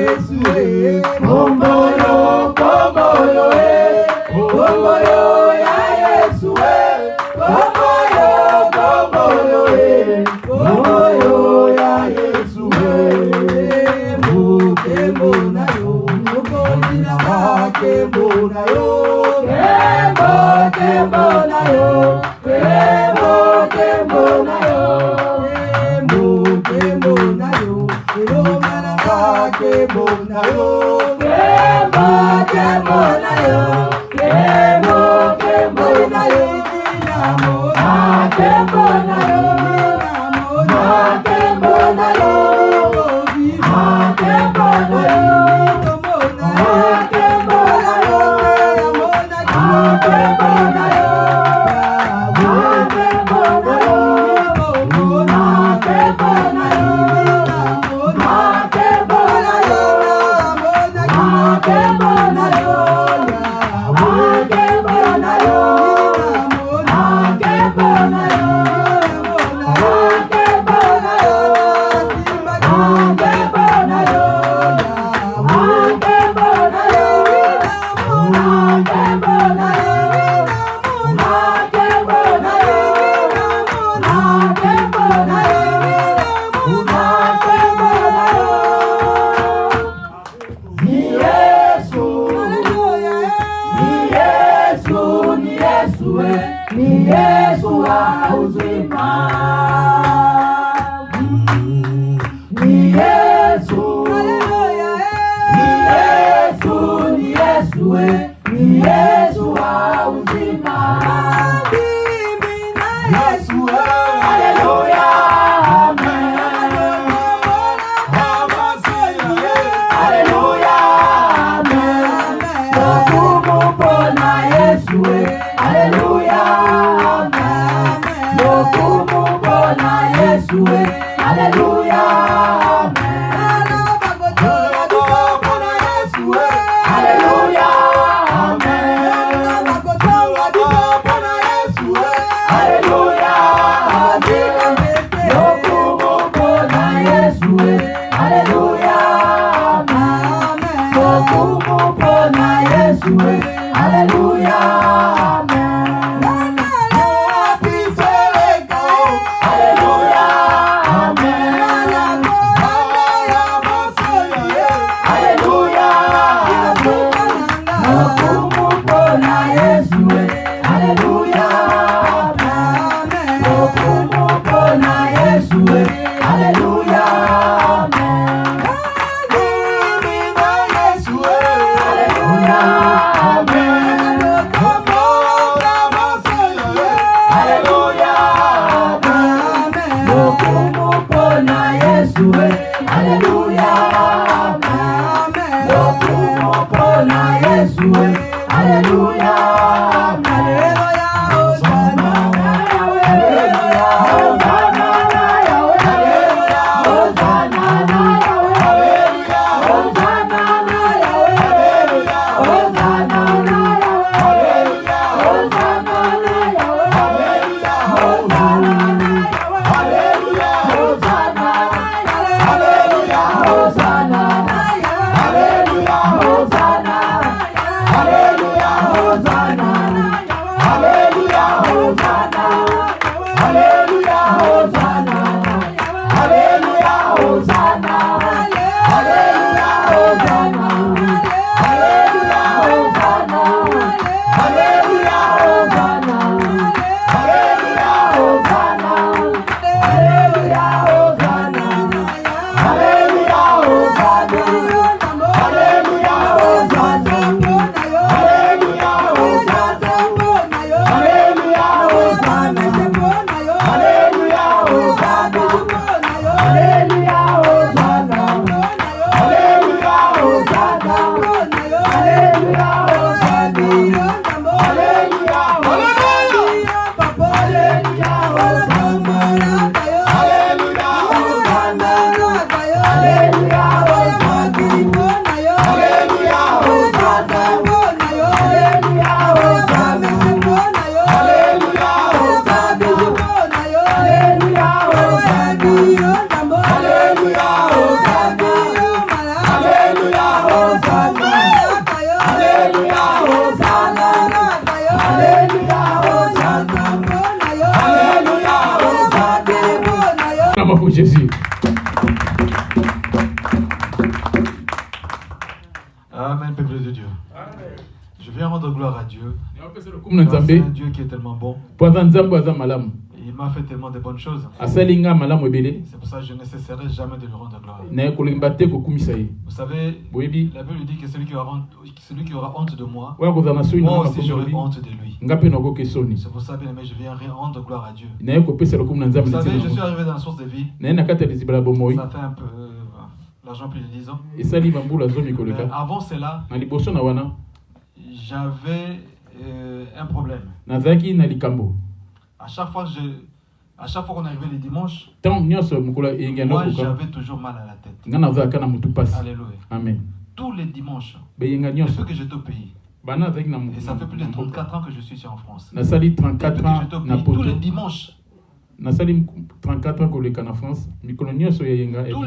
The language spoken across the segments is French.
Yesu komboyo komboyo komboyo ya Yesu komboyo komboyo komboyo ya Yesu mukembo nayo mukondina bakembo nayo kembo nayo kembo nayo mukembo nayo ilomana bakembo nayo kembo nayo kembo nayo kembo nayo kembo nayo ni Yesu wa uzima, ni Yesu, ni Yesu, ni Yesu, ni Yesu wa uzima, Yesu, haleluya, amen, haleluya, amen, kumupona Yesu, haleluya, amen, kumupona Yesu, haleluya, amen, haleluya, amen, haleluya, kumupona Yesu, haleluya, amen, kumupona Yesu, haleluya, amen. Amen, peuple de Dieu. Je viens rendre gloire à Dieu. C'est un Dieu qui est tellement bon. Il m'a fait tellement de bonnes choses. C'est pour ça que je ne cesserai jamais de lui rendre gloire. Vous savez, la Bible dit que celui qui aura honte de moi, moi aussi j'aurai honte de lui. C'est pour ça, bien aimé, je viens rendre gloire à Dieu. Vous savez, je suis arrivé dans la source de vie. Ça fait un peu l'argent plus de 10 ans. Mais avant cela, j'avais un problème. À chaque fois qu'on arrivait les dimanches, moi j'avais toujours mal à la tête. Alléluia. Amen. Tous les dimanches, depuis que j'étais au pays. Et ça fait plus de 34 ans que je suis ici en France. Depuis que j'étais au pays, tous les dimanches. Tous les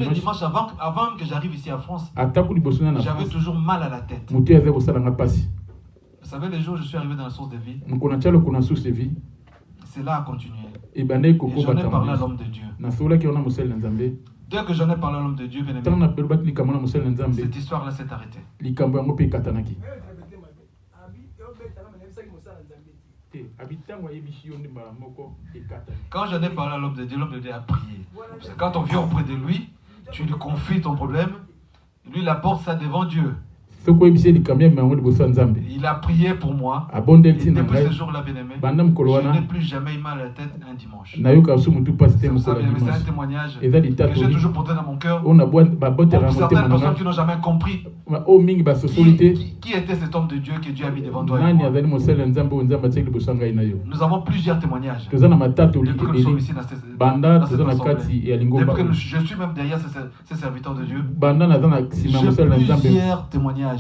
dimanches avant que j'arrive ici en France, j'avais toujours mal à la tête. Vous savez, les jours où je suis arrivé dans la source de vie, cela a continué. Et j'en ai parlé à l'homme de Dieu. Dès que j'en ai parlé à l'homme de Dieu, cette histoire-là s'est arrêtée. Quand j'en ai parlé à l'homme de Dieu a prié. Parce que quand on vient auprès de lui, tu lui confies ton problème, lui il apporte ça devant Dieu. Il a prié pour moi. Et depuis ce jour-là, bien-aimé, je n'ai plus jamais eu mal à la tête un dimanche. C'est un témoignage que j'ai toujours porté dans mon cœur. Pour certaines personnes qui n'ont jamais compris qui était cet homme de Dieu que Dieu a mis devant toi et moi. Nous avons plusieurs témoignages. Depuis que nous sommes ici dans cette assemblée. Depuis que je suis même derrière ces serviteurs de Dieu. J'ai plusieurs témoignages.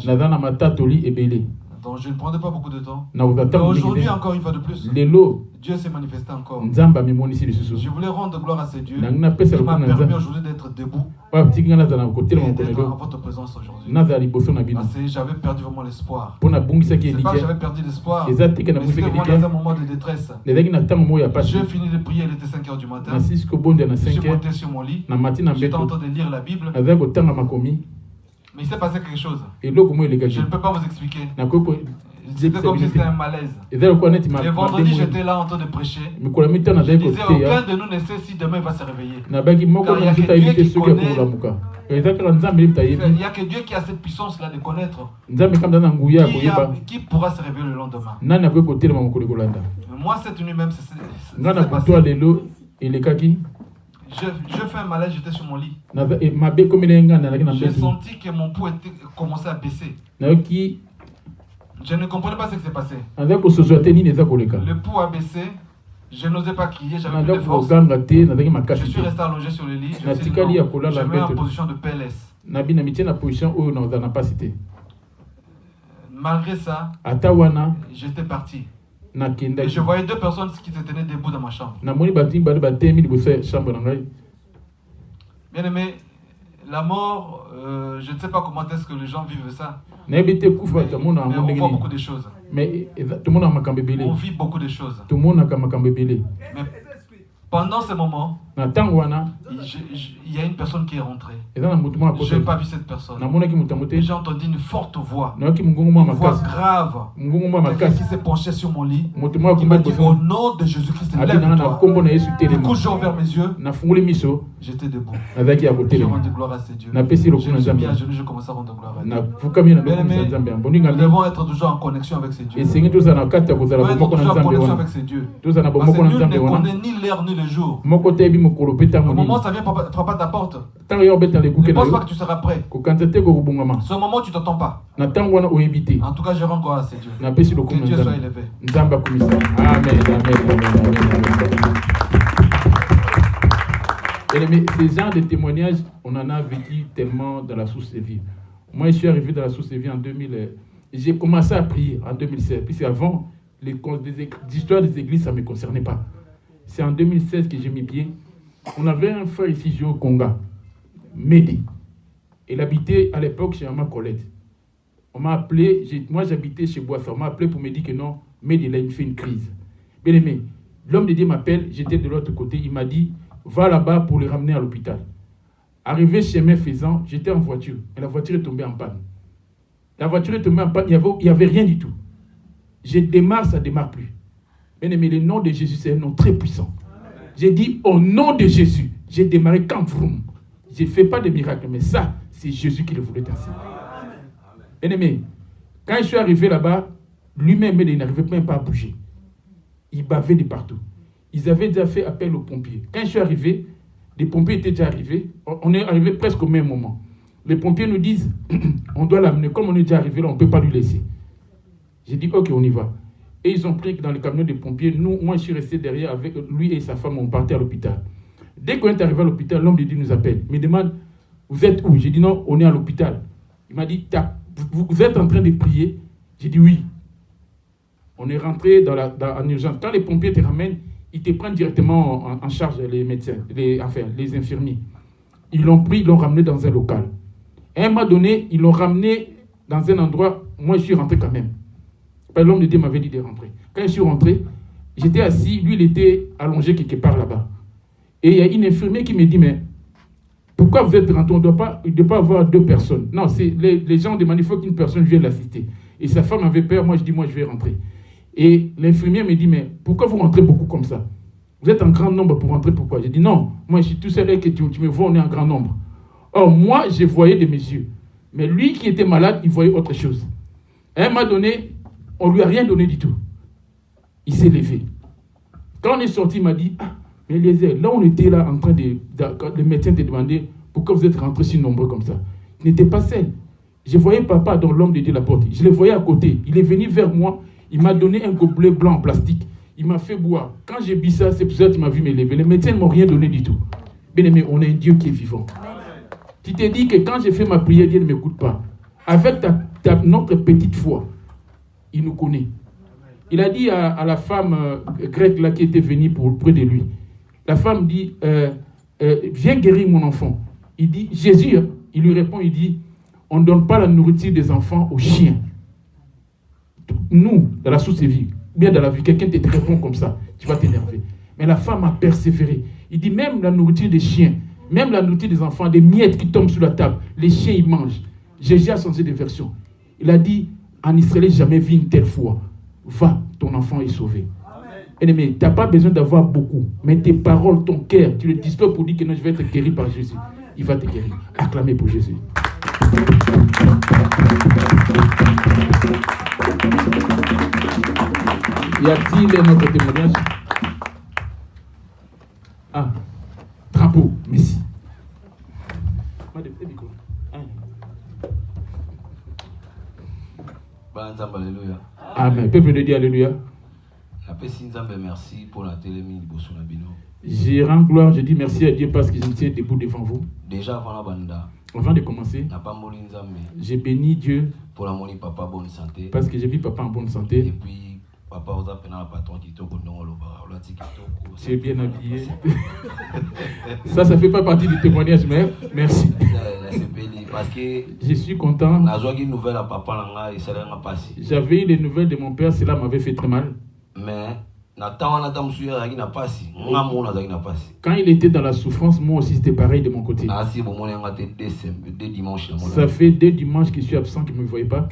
Donc je ne prendrai pas beaucoup de temps. Mais aujourd'hui, encore une fois de plus, Dieu s'est manifesté encore. Je voulais rendre gloire à ce Dieu qui m'a permis aujourd'hui d'être debout et d'être en votre présence aujourd'hui. Parce que j'avais perdu vraiment l'espoir. Ce n'est pas que j'avais perdu l'espoir, mais c'était vraiment dans un moment de détresse. J'ai fini de prier, il était 5h du matin. Je suis monté sur mon lit. J'étais en train de lire la Bible. Mais il s'est passé quelque chose. Je ne peux pas vous expliquer. C'était comme si c'était un malaise. Le vendredi, j'étais là en train de prêcher. Je disais, aucun de nous ne sait si demain il va se réveiller. Car il n'y a que Dieu qui connaît. Il n'y a que Dieu qui a cette puissance-là de connaître. Qui pourra se réveiller le lendemain. Moi, cette nuit même, c'est passé. Je fais un malaise, j'étais sur mon lit. J'ai senti que mon pouls commençait à baisser. Je ne comprenais pas ce qui s'est passé. Le pouls a baissé. Je n'osais pas crier, j'avais plus de force. Je suis resté allongé sur le lit. Je me mets en position de PLS. Malgré ça, j'étais parti. Et je voyais deux personnes qui se tenaient debout dans ma chambre. Bien aimé, la mort, je ne sais pas comment est-ce que les gens vivent ça. Mais on voit beaucoup de choses. On vit beaucoup de choses. Mais pendant ce moment, il y a une personne qui est rentrée. Je n'ai pas vu cette personne. J'ai entendu une forte voix. Une voix grave. Quelqu'un qui s'est penché sur mon lit. Qui m'a dit au nom de Jésus-Christ, lève-toi. Du coup, j'ai ouvert mes yeux. J'étais debout. J'ai rendu gloire à ces dieux. Je me suis mis à genoux, j'ai commencé à rendre gloire à Dieu. Nous devons être toujours en connexion avec ces dieux. Nous devons être toujours en connexion avec ces dieux. Parce que nul ne connaît ni l'heure ni le jour. Au moment où ça vient frapper à ta porte, ne pense pas que tu seras prêt. Ce moment, tu ne t'entends pas. En tout cas, je rends gloire à ces dieux. Que Dieu soit élevé. Amen. Ces genres de témoignages, on en a vécu tellement dans la source de vie. Moi, je suis arrivé dans la source de vie en 2000. J'ai commencé à prier en 2016. Puisque avant, les histoires des églises, ça ne me concernait pas. C'est en 2016 que j'ai mis pied. On avait un frère ici, Joe Konga, Mehdi. Il habitait à l'époque chez Maman Colette. On m'a appelé, moi j'habitais chez Boissa. On m'a appelé pour me dire que non, Mehdi, il a fait une crise. Bien aimé, l'homme de Dieu m'appelle, j'étais de l'autre côté. Il m'a dit, va là-bas pour le ramener à l'hôpital. Arrivé chemin faisant, j'étais en voiture. Et la voiture est tombée en panne. La voiture est tombée en panne, il n'y avait rien du tout. Je démarre, ça ne démarre plus. Mais le nom de Jésus, c'est un nom très puissant. J'ai dit, au nom de Jésus, j'ai démarré quand vroom. Je ne fais pas de miracle, mais ça, c'est Jésus qui le voulait ainsi. Bien-aimé, quand je suis arrivé là-bas, lui-même, il n'arrivait même pas à bouger. Il bavait de partout. Ils avaient déjà fait appel aux pompiers. Quand je suis arrivé, les pompiers étaient déjà arrivés. On est arrivé presque au même moment. Les pompiers nous disent, on doit l'amener. Comme on est déjà arrivé là, on ne peut pas lui laisser. J'ai dit, ok, on y va. Et ils ont pris dans le camion des pompiers. Moi, je suis resté derrière avec lui et sa femme. On partait à l'hôpital. Dès qu'on est arrivé à l'hôpital, l'homme de Dieu nous appelle. Il me demande, vous êtes où? J'ai dit, non, on est à l'hôpital. Il m'a dit, vous êtes en train de prier? J'ai dit, oui. On est rentré en urgence. Quand les pompiers te ramènent, ils te prennent directement en charge les médecins, les infirmiers. Ils l'ont pris, ils l'ont ramené dans un local. À un moment donné, ils l'ont ramené dans un endroit. Moi, je suis rentré quand même. L'homme de Dieu m'avait dit de rentrer. Quand je suis rentré, j'étais assis, lui, il était allongé quelque part là-bas. Et il y a une infirmière qui me dit, mais pourquoi vous êtes rentré? Il ne doit pas avoir deux personnes. Non, les gens demandent, il faut qu'une personne vienne l'assister. Et sa femme avait peur, moi je dis, moi je vais rentrer. Et l'infirmière me dit, mais pourquoi vous rentrez beaucoup comme ça? Vous êtes en grand nombre pour rentrer, pourquoi? J'ai dit, non, moi je suis tout seul et que tu me vois, on est en grand nombre. Or, moi, je voyais de mes yeux. Mais lui qui était malade, il voyait autre chose. À un moment donné, on ne lui a rien donné du tout. Il s'est levé. Quand on est sorti, il m'a dit, ah, mais Eliezer, là on était là en train quand le médecin te demandait pourquoi vous êtes rentrés si nombreux comme ça. Il n'était pas seul. Je voyais papa dans l'homme de Dieu la porte. Je le voyais à côté. Il est venu vers moi. Il m'a donné un gobelet blanc en plastique. Il m'a fait boire. Quand j'ai bu ça, c'est pour ça que tu m'as vu me lever. Les médecins ne m'ont rien donné du tout. Bien aimé, on a un Dieu qui est vivant. Tu t'es dit que quand j'ai fait ma prière, Dieu ne m'écoute pas. Avec notre petite foi, il nous connaît. Il a dit à la femme grecque là, qui était venue près de lui. La femme dit, viens guérir mon enfant. Il dit, Jésus, il lui répond, il dit, on ne donne pas la nourriture des enfants aux chiens. Nous, dans la sous-vie, bien dans la vie, quelqu'un te répond comme ça, tu vas t'énerver. Mais la femme a persévéré. Il dit, même la nourriture des chiens, même la nourriture des enfants, des miettes qui tombent sur la table, les chiens, ils mangent. Jésus a changé de version. Il a dit, en Israël, jamais vu une telle foi. Va, ton enfant est sauvé. Ennemi, tu n'as pas besoin d'avoir beaucoup, mais tes paroles, ton cœur, tu le disposes pour dire que non, je vais être guéri par Jésus. Il va te guérir. Acclamez pour Jésus. Y a-t-il un autre témoignage? Ah, drapeau, Messi. Amen. Peuple de Dieu, alléluia. Merci pour la télémine. Je rends gloire, je dis merci à Dieu parce que je me tiens debout devant vous. Déjà avant de commencer, j'ai béni Dieu pour la monnaie papa bonne santé. Parce que j'ai vu papa en bonne santé. Et puis papa vous a pris un patron qui t'a c'est bien habillé. Ça fait pas partie du témoignage, mais merci. Parce que je suis content. J'avais eu les nouvelles de mon père, cela m'avait fait très mal. Mais quand il était dans la souffrance, moi aussi c'était pareil de mon côté. Ça fait 2 dimanches que je suis absent, qu'il ne me voyait pas.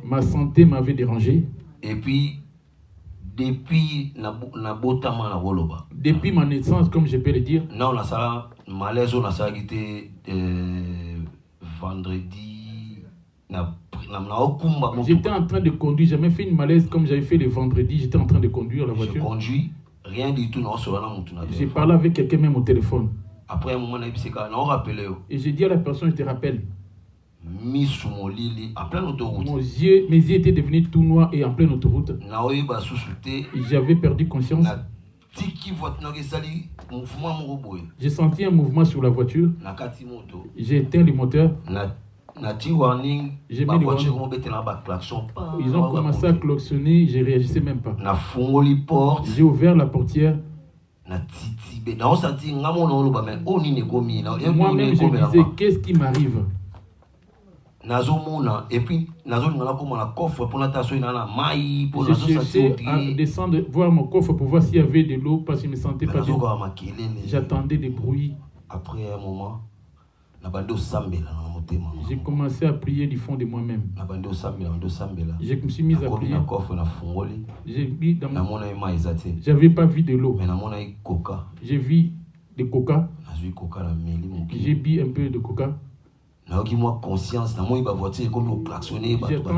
Ma santé m'avait dérangé. Et puis, depuis ma naissance, comme je peux le dire, vendredi, j'étais en train de conduire, j'ai jamais fait une malaise comme j'avais fait le vendredi, j'étais en train de conduire la voiture. Je conduis, rien du tout. J'ai parlé avec quelqu'un même au téléphone. Après un moment, et j'ai dit à la personne, je te rappelle. Mis sous mon lit, en pleine autoroute. Mes yeux étaient devenus tout noirs et en pleine autoroute. J'avais perdu conscience. J'ai senti un mouvement sur la voiture. J'ai éteint le moteur. J'ai mis le warning. Ils ont commencé à klaxonner, je ne réagissais même pas. J'ai ouvert la portière. Moi-même, je me disais, qu'est-ce qui m'arrive? Et puis, j'ai cherché à descendre, voir mon coffre pour voir s'il y avait de l'eau parce que je ne me sentais pas bien. J'attendais des bruits. Après un moment, J'ai commencé à prier du fond de moi-même. Je me suis mis à prier. J'avais pas vu de l'eau. J'ai vu de coca. J'ai bu un peu de coca. J'attends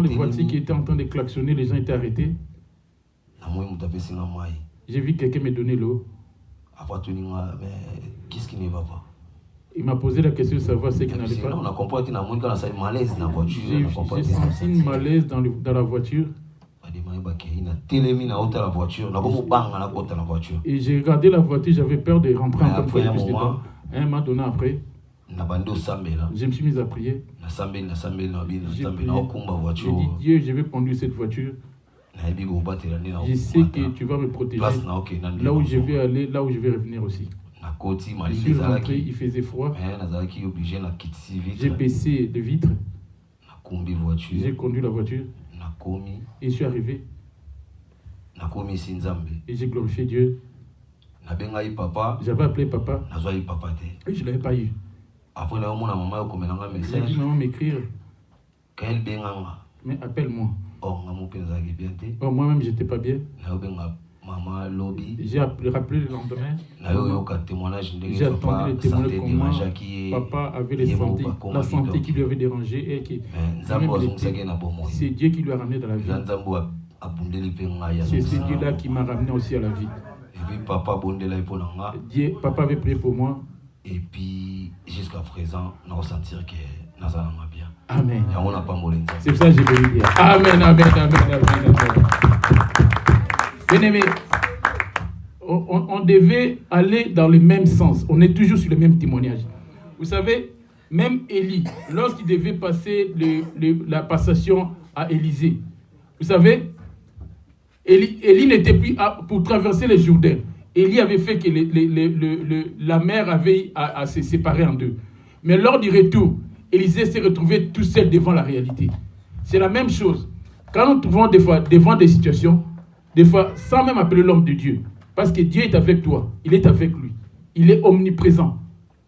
les voitures qui étaient en train de klaxonner, les gens étaient arrêtés. J'ai vu quelqu'un me donner l'eau. Qu'est-ce qui ne va pas? Il m'a posé la question de savoir ce qui n'allait pas. J'ai senti une malaise dans la voiture. Et j'ai regardé la voiture, j'avais peur de rentrer encore plus dedans. Un moment donné après, je me suis mis à prier. J'ai prié. J'ai dit, Dieu, je vais conduire cette voiture. Je sais que tu vas me protéger. Là où je vais aller, là où je vais revenir aussi. Je suis rentré, il faisait froid. J'ai baissé les vitres. J'ai conduit la voiture. Et je suis arrivé. Et j'ai glorifié Dieu. J'avais appelé papa. Et je ne l'avais pas eu. J'ai dit maman m'écrire. Mais appelle-moi. Oh, moi-même, je n'étais pas bien. J'ai rappelé le lendemain. J'ai attendu les témoignages comment papa avait la santé qui lui avait dérangé et qui c'est Dieu qui lui a ramené dans la vie. C'est ce Dieu-là qui m'a ramené aussi à la vie. Dieu, papa avait prié pour moi. Et puis jusqu'à présent, on va sentir que nous allons bien. Amen. C'est pour ça que j'ai voulu dire. Amen, amen, amen, amen, amen. Bien-aimés, on devait aller dans le même sens. On est toujours sur le même témoignage. Vous savez, même Élie, lorsqu'il devait passer la passation à Élysée, vous savez, Élie n'était plus pour traverser le Jourdain. Élie avait fait que la mer avait à se séparer en deux. Mais lors du retour, Élisée s'est retrouvé tout seul devant la réalité. C'est la même chose. Quand nous trouvons des fois devant des situations, des fois sans même appeler l'homme de Dieu, parce que Dieu est avec toi, il est avec lui, il est omniprésent.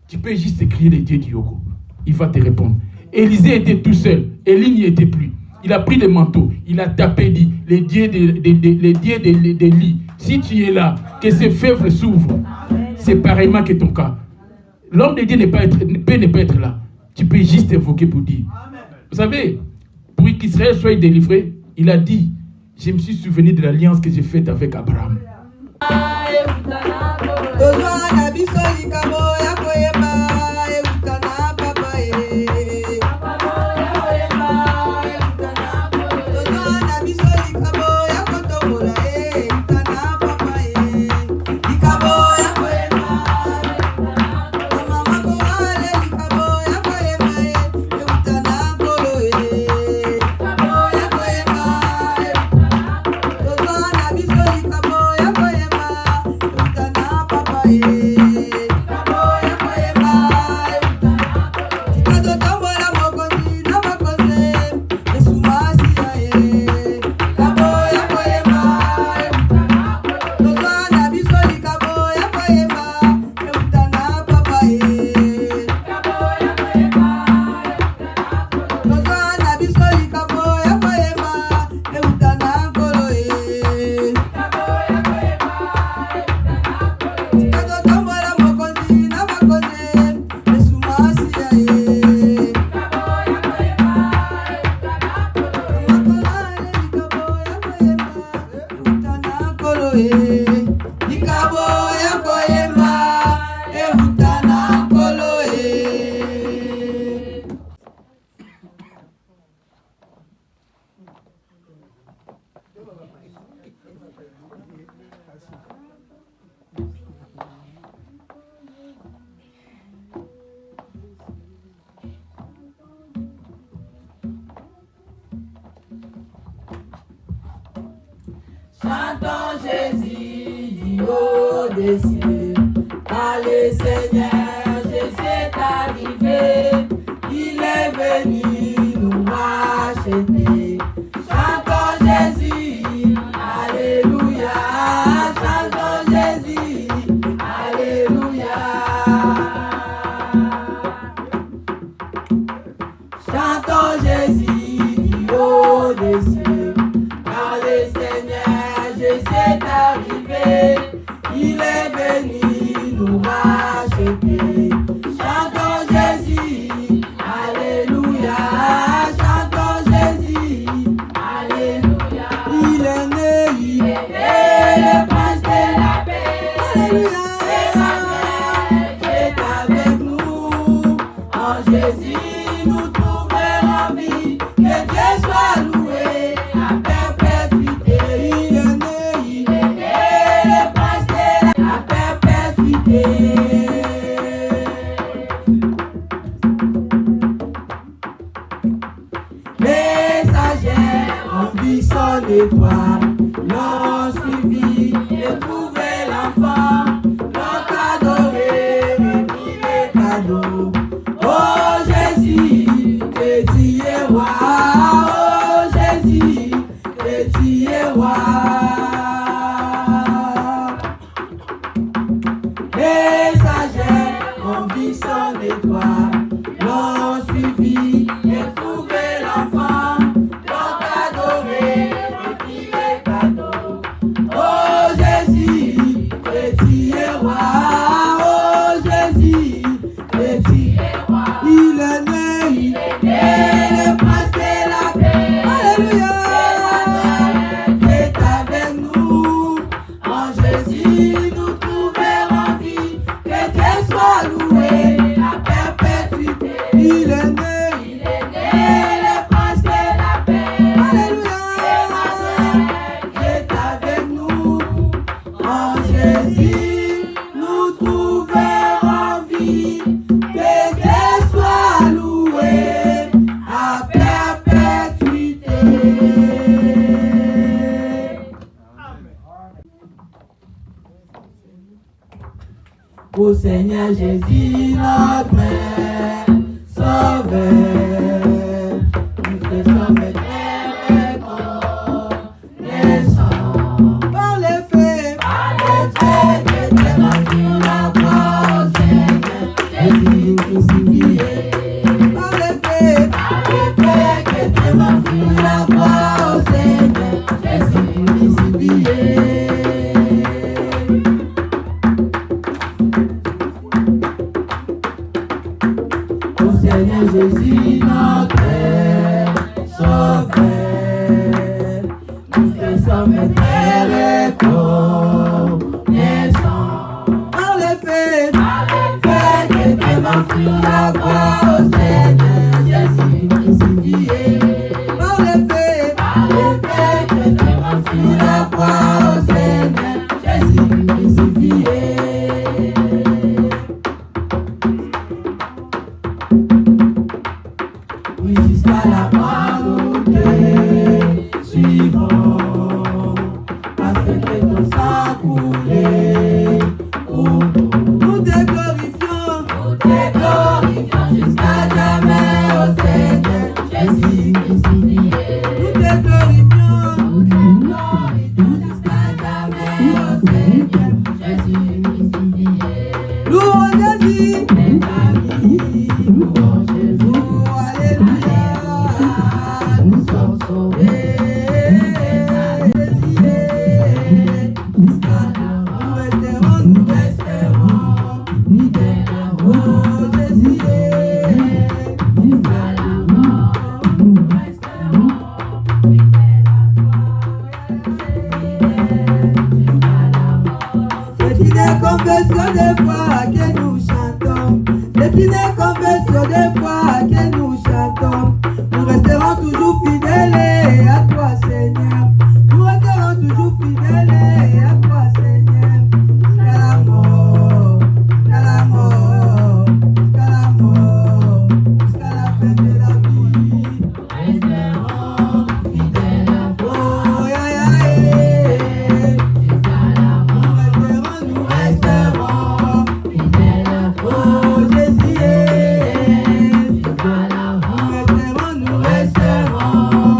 Tu peux juste crier les dieux d'Yoko, il va te répondre. Élisée était tout seul, Élie n'y était plus. Il a pris le manteau, il a tapé, dit, les dieux de lits, si tu es là, que ces fèvres s'ouvrent. C'est pareillement que ton cas. L'homme de Dieu peut ne pas être là. Tu peux juste évoquer pour dire. Vous savez, pour qu'Israël soit délivré, il a dit, je me suis souvenu de l'alliance que j'ai faite avec Abraham. Chantons Jésus du haut des cieux, car le Seigneur Jésus est arrivé, il est venu nous racheter. Chantons Jésus, alléluia, chantons Jésus, alléluia. vu son étoile, l'ont suivi et trouvé l'enfant, l'ont adoré et pris les cadeaux. Oh Jésus, que tu es roi, oh Jésus, que tu es roi. Les sages ont vu son étoile, l'ont suivi et trouvé l'enfant, l'ont adoré et pris les cadeaux. Oh Jésus, que tu es roi, oh Jésus, que tu es roi. Il est né, le prince de la paix. Alléluia. Est avec nous, en Jésus nous trouverons vie. Que Dieu soit loué à perpétuité. Il est né, le prince de la paix. Alléluia. Est avec nous, en Jésus nous trouverons vie. Que Dieu soit loué à perpétuité. Ô Seigneur Jésus, notre Père, Sauveur, nous te sommes très reconnaissants. Par les faits que tu es mort sur la croix, ô Seigneur Jésus crucifié. Par les faits que tu es mort sur la croix, ô Seigneur Jésus crucifié. Seigneur Jésus, notre Sauveur, nous te sommes très reconnaissants. Par les faits que tu es mort sur la croix, ô Seigneur Jésus crucifié. Par les faits que tu es mort sur la croix, ô Seigneur Jésus crucifié. Oui, jusqu'à la mort nous te suivrons, parce que ton sang coulé pour nous. Nous te glorifions jusqu'à jamais, ô Seigneur Jésus crucifié. Nous te glorifions jusqu'à jamais, ô Seigneur Jésus crucifié. Louons Jésus, mes amis, louons Jésus. Nous sommes sauvés, nous resterons fidèles à vous, Jésus. Jusqu'à la mort, nous resterons fidèles à toi. C'est une confession de foi que nous chantons. C'est une confession de foi que nous chantons. Nous resterons toujours fidèles à toi, Seigneur. Nous resterons toujours fidèles à toi, Seigneur. Jusqu'à la mort, jusqu'à la mort, jusqu'à la mort, jusqu'à la fin de la vie. Nous resterons fidèles à toi. Oh, jusqu'à la mort, nous resterons fidèles à toi. Oh, Jésus. Jusqu'à la mort, nous resterons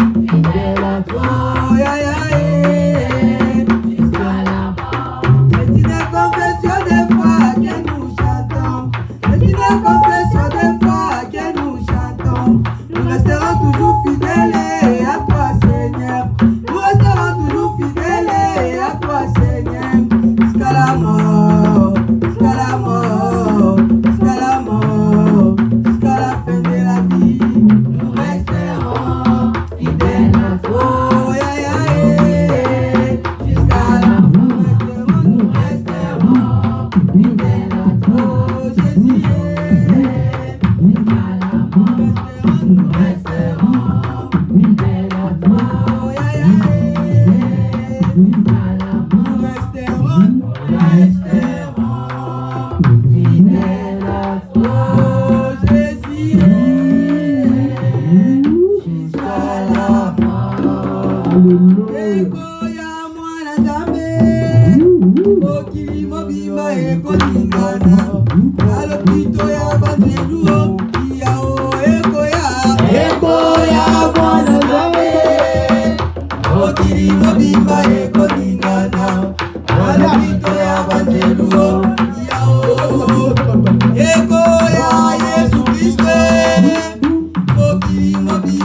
Bye.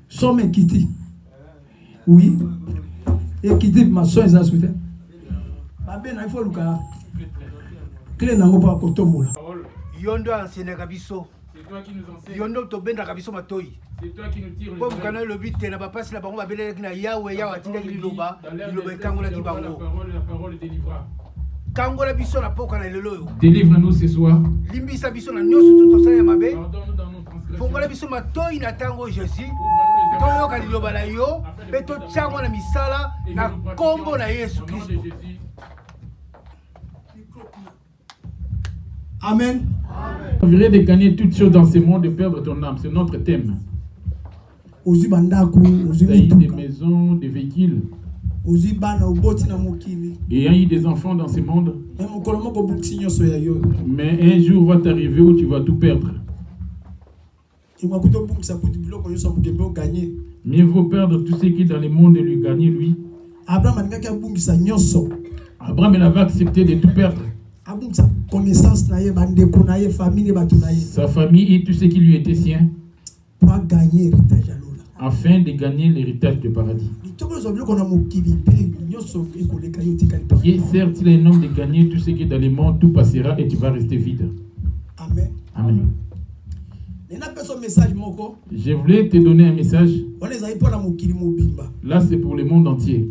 Somme Kitty. Oui. Et Kitty, ma soeur, ils ont souhaité. Il faut le cas. Clé n'a pas kotombola. Yondo enseigne Kabiso. C'est toi qui nous enseignes. Yondo tobenda Kabiso matoi. C'est toi qui nous tire les oreilles. Pour kana le but na ba passe la bango ba belele na Yahweh Yahweh tinda liloba. Liloba kangola ki bango. La parole délivra. Kangola biso na poka na lelo. Délivre-nous ce soir. Limbisa biso na nyoso tout ça ya mabe. Pardonne-nous dans nos transgressions. Fongola biso matoi na tango Jésus. Toyoka liloba na yo, pe to tsango na misala na kombo na Yesu Christ. Amen. On virait de gagner toutes choses dans ce monde et perdre ton âme. C'est notre thème. Des maisons, des véhicules. Et il y a eu des enfants dans ce monde. Mais un jour va t'arriver où tu vas tout perdre. Mieux vaut perdre tout ce qui est dans le monde et lui gagner lui. Abraham il avait accepté de tout perdre. Sa famille et tout ce qui lui était sien. Afin de gagner l'héritage du paradis. Et certes, il est un homme de gagner tout ce qui est dans le monde, tout passera et tu vas rester vide. Amen. Amen. Je voulais te donner un message. Là, c'est pour le monde entier.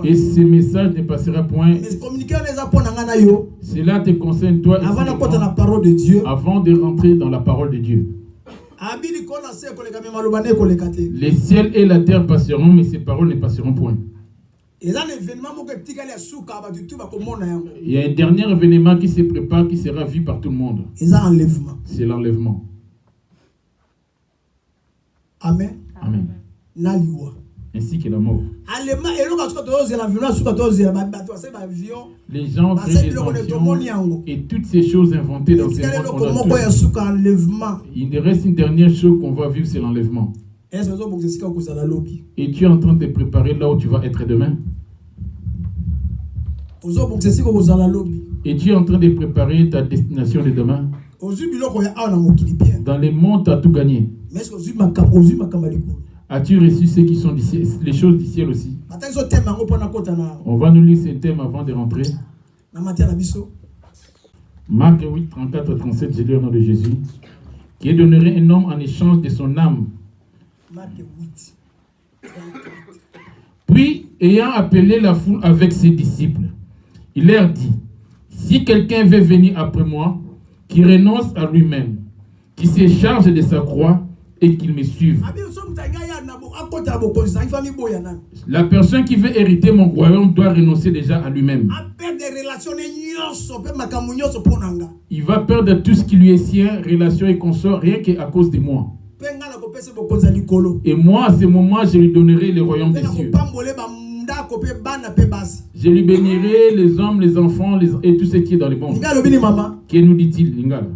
Et ce message ne passera point. Cela te concerne toi avant de rentrer dans la parole de Dieu. Les ciels et la terre passeront, mais ces paroles ne passeront point. Il y a un dernier événement qui se prépare, qui sera vu par tout le monde. C'est l'enlèvement. Amen. Amen. ainsi que la mort. Les gens créent des inventions et toutes ces choses inventées dans ces mondes. Il reste une dernière chose qu'on va vivre, c'est l'enlèvement. Et tu es en train de te préparer là où tu vas être demain. Et tu es en train de préparer ta destination de demain. Dans les mondes, tu as tout gagné. As-tu reçu ceux qui sont d'ici, les choses du ciel aussi? On va nous lire ce thème avant de rentrer. Marc 8, 34, 37, j'ai lu au nom de Jésus. Qui donnerait un homme en échange de son âme. Puis, ayant appelé la foule avec ses disciples, il leur dit, si quelqu'un veut venir après moi, qu'il renonce à lui-même, qu'il se charge de sa croix et qu'il me suive. La personne qui veut hériter mon royaume doit renoncer déjà à lui-même. Il va perdre tout ce qui lui est sien, relations et consorts, rien qu'à cause de moi. Et moi, à ce moment, je lui donnerai le royaume des cieux. Je lui bénirai les hommes, les enfants et tout ce qui est dans le monde. Que nous dit-il, Lingala?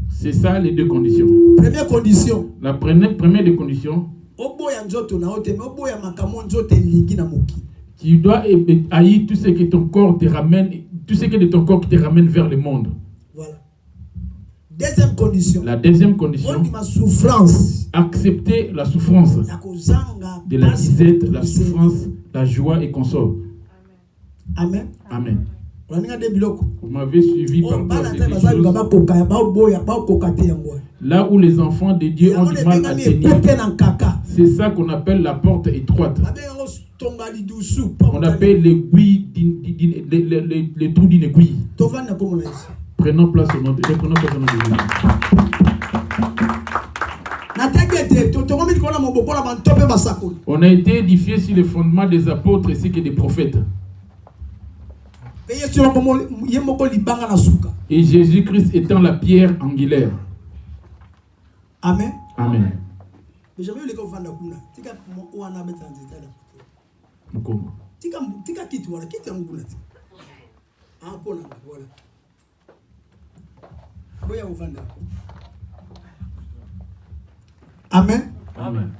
C'est ça les deux conditions. Première condition. La première des conditions. Tu dois haïr tout ce que ton corps te ramène, tout ce qui est de ton corps qui te ramène vers le monde. Voilà. Deuxième condition. La deuxième condition. Accepter la souffrance de la disette, la souffrance, la joie et consort. Amen. Amen. Vous m'avez suivi par rapport à ces choses. Là où les enfants de Dieu ont du mal à tenir, c'est ça qu'on appelle la porte étroite. On appelle l'aiguille, les trous d'une aiguille. Prenons place au nom de Dieu. On a été édifié sur les fondements des apôtres ainsi que des prophètes. Et Jésus-Christ étant la pierre angulaire. Amen. Amen. Amen. Amen.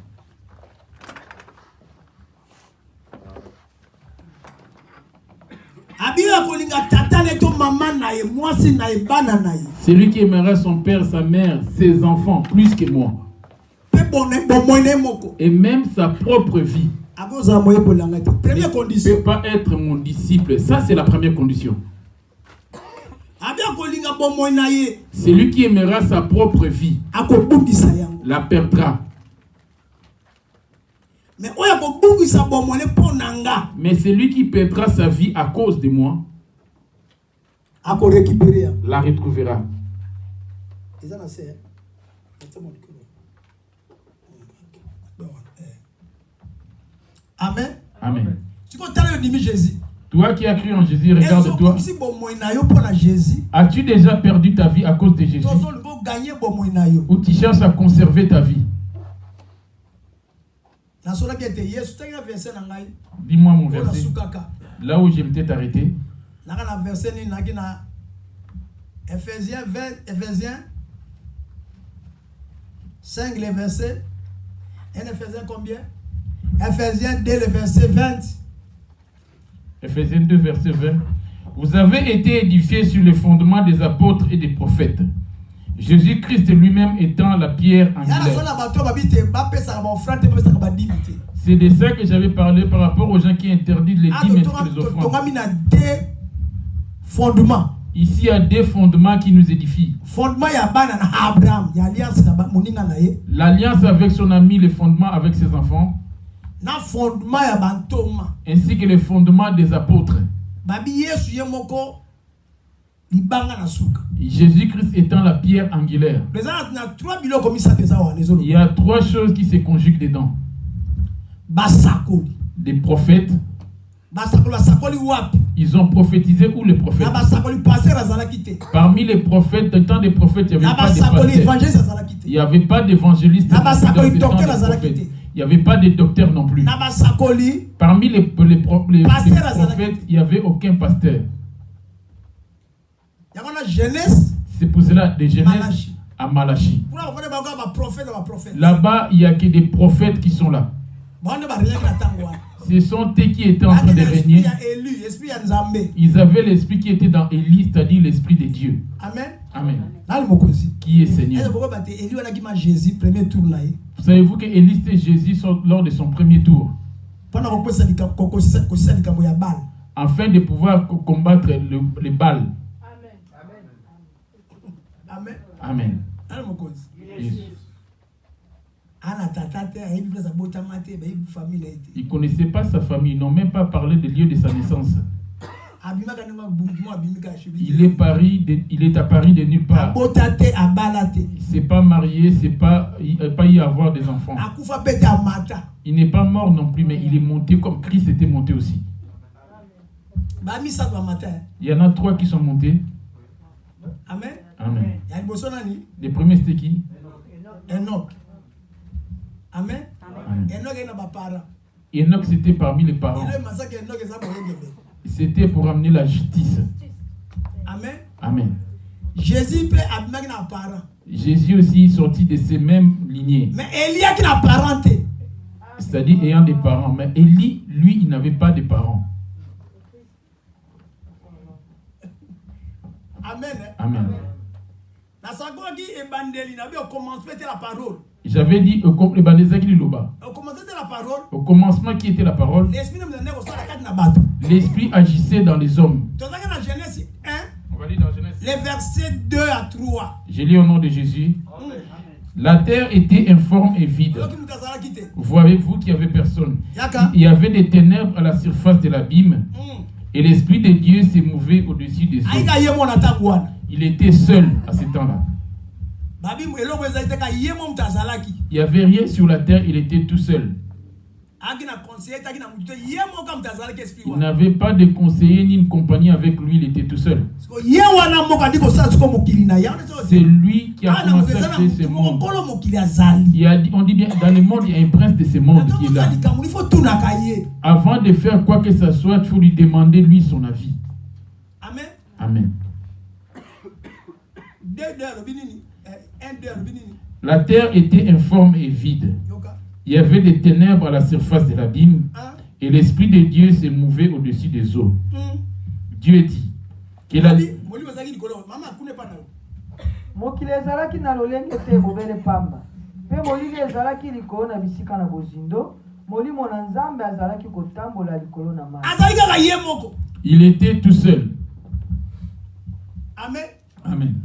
Celui qui aimera son père, sa mère, ses enfants plus que moi. Et même sa propre vie. Ne peut pas être mon disciple. Ça, c'est la première condition. Celui qui aimera sa propre vie la perdra. Mais celui qui perdra sa vie à cause de moi la retrouvera. Amen. Amen. Toi qui as cru en Jésus, regarde-toi. As-tu déjà perdu ta vie à cause de Jésus? Ou tu cherches à conserver ta vie? Dis-moi mon verset. Là où je m'étais arrêté. Ephésiens 5, le verset. Ephésiens combien? Ephésiens 2, le verset 20. Ephésiens 2, verset 20. Vous avez été édifiés sur les fondements des apôtres et des prophètes. Jésus-Christ lui-même étant la pierre angulaire. C'est de ça que j'avais parlé par rapport aux gens qui interdisent les dîmes et les offrandes. Ici, il y a des fondements qui nous édifient. L'alliance avec son ami, le fondement avec ses enfants. Ainsi que les fondements des apôtres. Jésus-Christ étant la pierre angulaire. Il y a trois choses qui se conjuguent dedans. Des prophètes, Ils ont prophétisé où les prophètes? Parmi les prophètes, dans le temps des prophètes, il n'y avait pas de pasteurs. Il n'y avait pas d'évangélistes. Il n'y avait pas de docteurs non plus. Parmi les prophètes, il n'y avait aucun pasteur. C'est pour cela des Genèse à Malachi. Là-bas, il n'y a que des prophètes qui sont là. Ce sont eux qui étaient en train de régner. Ils avaient l'esprit qui était dans Élie, c'est-à-dire l'esprit de Dieu. Amen. Amen. Qui est Seigneur. Savez-vous que Élie et Jésus sont lors de son premier tour, afin de pouvoir combattre les Baals. Amen. Amen. Yes. Il ne connaissait pas sa famille, ils n'ont même pas parlé des lieux de sa naissance. Il est apparu de nulle part. Il ne s'est pas marié, il n'a pas eu à avoir des enfants. Il n'est pas mort non plus, mais il est monté comme Christ était monté aussi. Il y en a 3 qui sont montés. Amen. Amen. Les premiers c'était qui? Enoch. Amen. Enoch c'était parmi les parents. C'était pour amener la justice. Amen. Amen. Jésus aussi sorti de ces mêmes lignées. Mais Élie qui n'a parenté. C'est-à-dire ayant des parents. Mais Élie, lui, il n'avait pas de parents. Amen. Amen. J'avais dit au commencement qui était la parole. L'esprit agissait dans les hommes. On va lire dans Genèse. Les versets 2 à 3. Je lis au nom de Jésus. La terre était informe et vide. Voyez-vous qu'il n'y avait personne. Il y avait des ténèbres à la surface de l'abîme. Et l'Esprit de Dieu s'est mouvé au-dessus des eaux. Il était seul à ce temps-là. Il n'y avait rien sur la terre, il était tout seul. Il n'avait pas de conseiller ni une compagnie avec lui, il était tout seul. C'est lui qui a commencé à créer ce monde. On dit bien, dans le monde, il y a un prince de ce monde qui est là. Avant de faire quoi que ce soit, il faut lui demander lui son avis. Amen. Amen. La terre était informe et vide. Il y avait des ténèbres à la surface de l'abîme. Et l'Esprit de Dieu s'est mouvé au-dessus des eaux. Dieu dit qu'il a dit. Mokili ezalaki na lolenge te bobele pamba. Pe molili ezalaki likolo na bisika na bozindo. Molimo na Nzambe azalaki kotambola likolo na mai. Il était tout seul. Amen. Amen.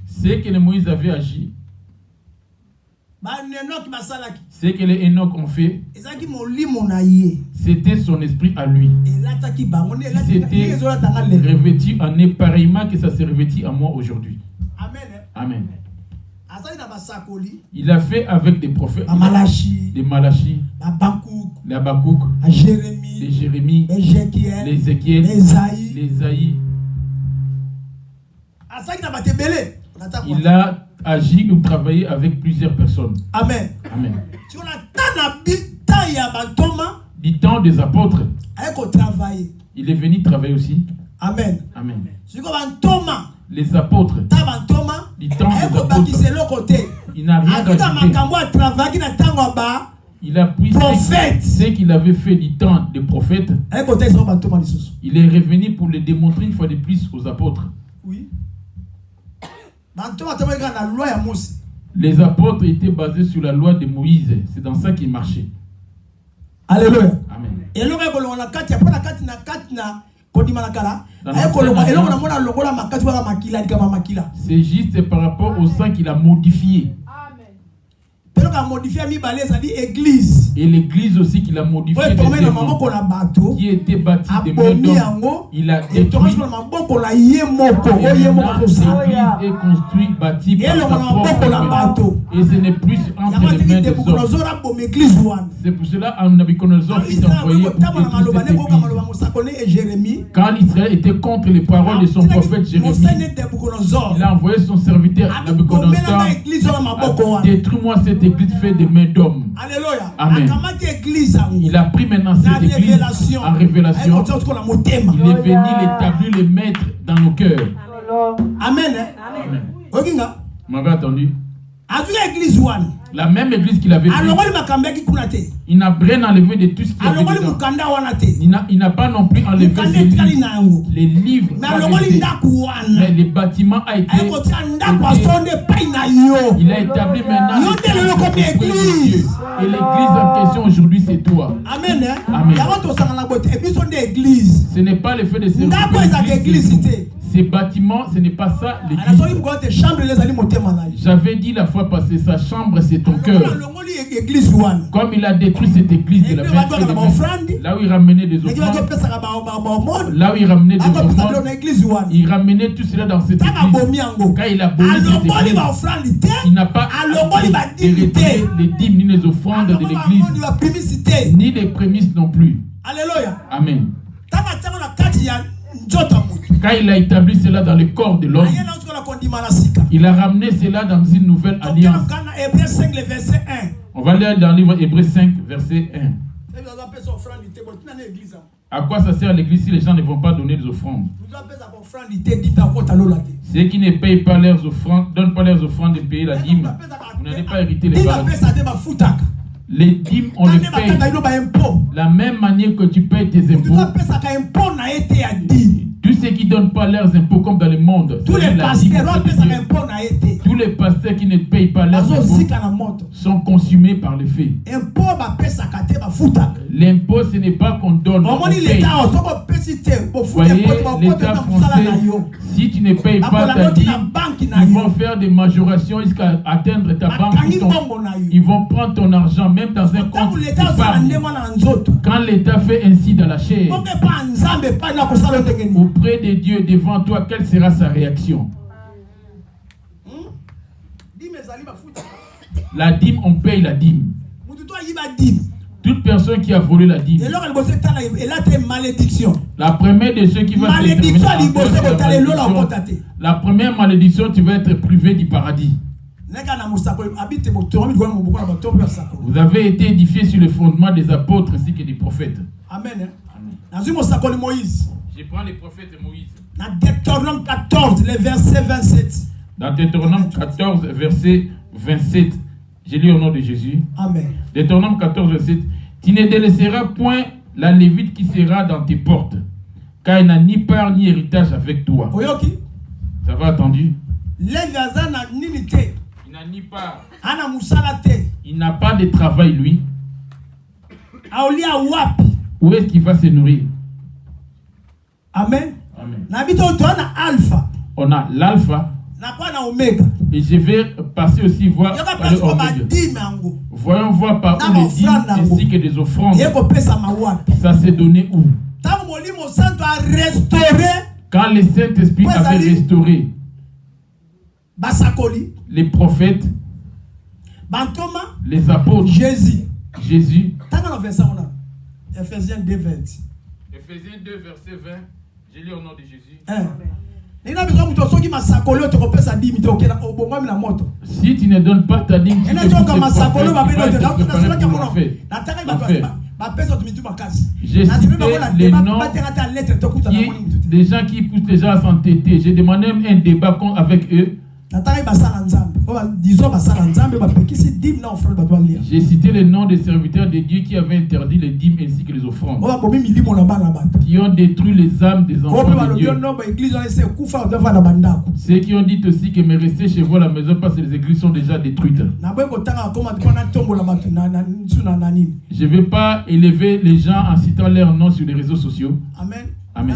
C'est que les Moïse avait agi. C'est que les Enoch ont fait. C'était son esprit à lui. C'était revêtu en eux pareillement que ça s'est revêtu à moi aujourd'hui. Amen. Il a fait avec des prophètes, des Malachi, les Habakkuk, les Jérémie, les Ézéchiel, les Isaïe. Il a agi ou travaillé avec plusieurs personnes. Amen. Amen. Du temps des apôtres, il est venu travailler aussi. Amen. Amen. Les apôtres, du temps des apôtres, il n'a rien ajouté. Il a pris ce qu'il avait fait du temps des prophètes. Il est revenu pour le démontrer une fois de plus aux apôtres. Oui. Les apôtres étaient basés sur la loi de Moïse. C'est dans ça qu'ils marchaient. Alléluia. Amen. C'est juste par rapport au sang qu'il a modifié. Amen. Et l'église aussi qu'il a modifié, qui était bâtie de main d'homme, il a détruit. L'église est construite, bâtie par sa propre main. Et ce n'est plus entre les mains des hommes. C'est pour cela que Nabuchodonosor fut envoyé pour détruire cette église. Quand Israël était contre les paroles de son prophète Jérémie, il a envoyé son serviteur Nabuchodonosor: détruis-moi cette église faite de mains d'hommes. Amen. Il a pris maintenant cette église en révélation. Il est venu l'établir, le mettre dans nos cœurs. Amen. Vous m'avez entendu? La même église qu'il avait vue, il n'a rien enlevé de tout ce qu'il avait dedans. Il n'a pas non plus enlevé les livres. Mais le bâtiment a été il a établi maintenant l'église. Et l'église en question aujourd'hui, c'est toi. Amen. Amen. Ce n'est pas le fait de l'église. Ces bâtiments, ce n'est pas ça l'église. J'avais dit la fois passée, sa chambre c'est ton cœur. Comme il a détruit cette église de la main, là où il ramenait des offrandes, là où il ramenait des offrandes, il ramenait tout cela dans cette église. Quand il a aboli cette église, il n'a pas hérité les dîmes ni les offrandes de l'église, ni les prémices non plus. Alléluia. Amen. Quand il a établi cela dans le corps de l'homme, il a ramené cela dans une nouvelle alliance. On va lire dans le livre Hébreux 5, verset 1. À quoi ça sert l'église si les gens ne vont pas donner des offrandes? Ceux qui ne payent pas leurs offrandes, donnent pas leurs offrandes et payent la dîme, vous n'allez pas hériter les paradis. Les dîmes, on les paye. La même manière que tu payes tes impôts. Tous ceux qui ne donnent pas leurs impôts comme dans le monde, tous les pasteurs qui ne payent pas leurs impôts sont consumés par le feu. L'impôt, ce n'est pas qu'on donne. On paye. Voyez, l'État français, si tu ne payes pas ta dîme, ils vont faire des majorations jusqu'à atteindre ta banque. Ils vont prendre ton argent, même dans un compte d'épargne. Quand l'État fait ainsi dans la chair, auprès de Dieu, devant toi, quelle sera sa réaction? La dîme, on paye la dîme. Toute personne qui a volé la dîme, la première de ceux qui va la première malédiction, tu vas être privé du paradis. Vous avez été édifiés sur le fondement des apôtres ainsi que des prophètes. Amen. Je prends les prophètes de Moïse. Dans Deutéronome 14, le verset 27. Dans Deutéronome 14, verset 27. Je lis au nom de Jésus. Amen. Deutéronome 14, verset. Tu ne délaisseras point la Lévite qui sera dans tes portes, car il n'a ni part ni héritage avec toi. Ça va entendu? Il n'a ni part. Il n'a pas de travail, lui. Où est-ce qu'il va se nourrir? Amen. Amen. On a l'alpha. Et je vais passer aussi voir par le oméga. Voyons voir par où les dîmes ainsi que des offrandes. Ça s'est donné où? Quand le Saint-Esprit avait restauré les prophètes, les apôtres, Jésus. Ephésiens 2, 20. Ephésiens 2, verset 20. Je lis au nom de Jésus. Si tu ne donnes pas ta dîme, j'ai cité les noms des gens qui poussent les gens à s'entêter. J'ai demandé même un débat avec eux. J'ai cité les noms des serviteurs de Dieu qui avaient interdit les dîmes ainsi que les offrandes, qui ont détruit les âmes des enfants de Dieu. Ceux qui ont dit aussi que me rester chez vous à la maison parce que les églises sont déjà détruites. Je ne vais pas élever les gens en citant leurs noms sur les réseaux sociaux. Amen. Amen.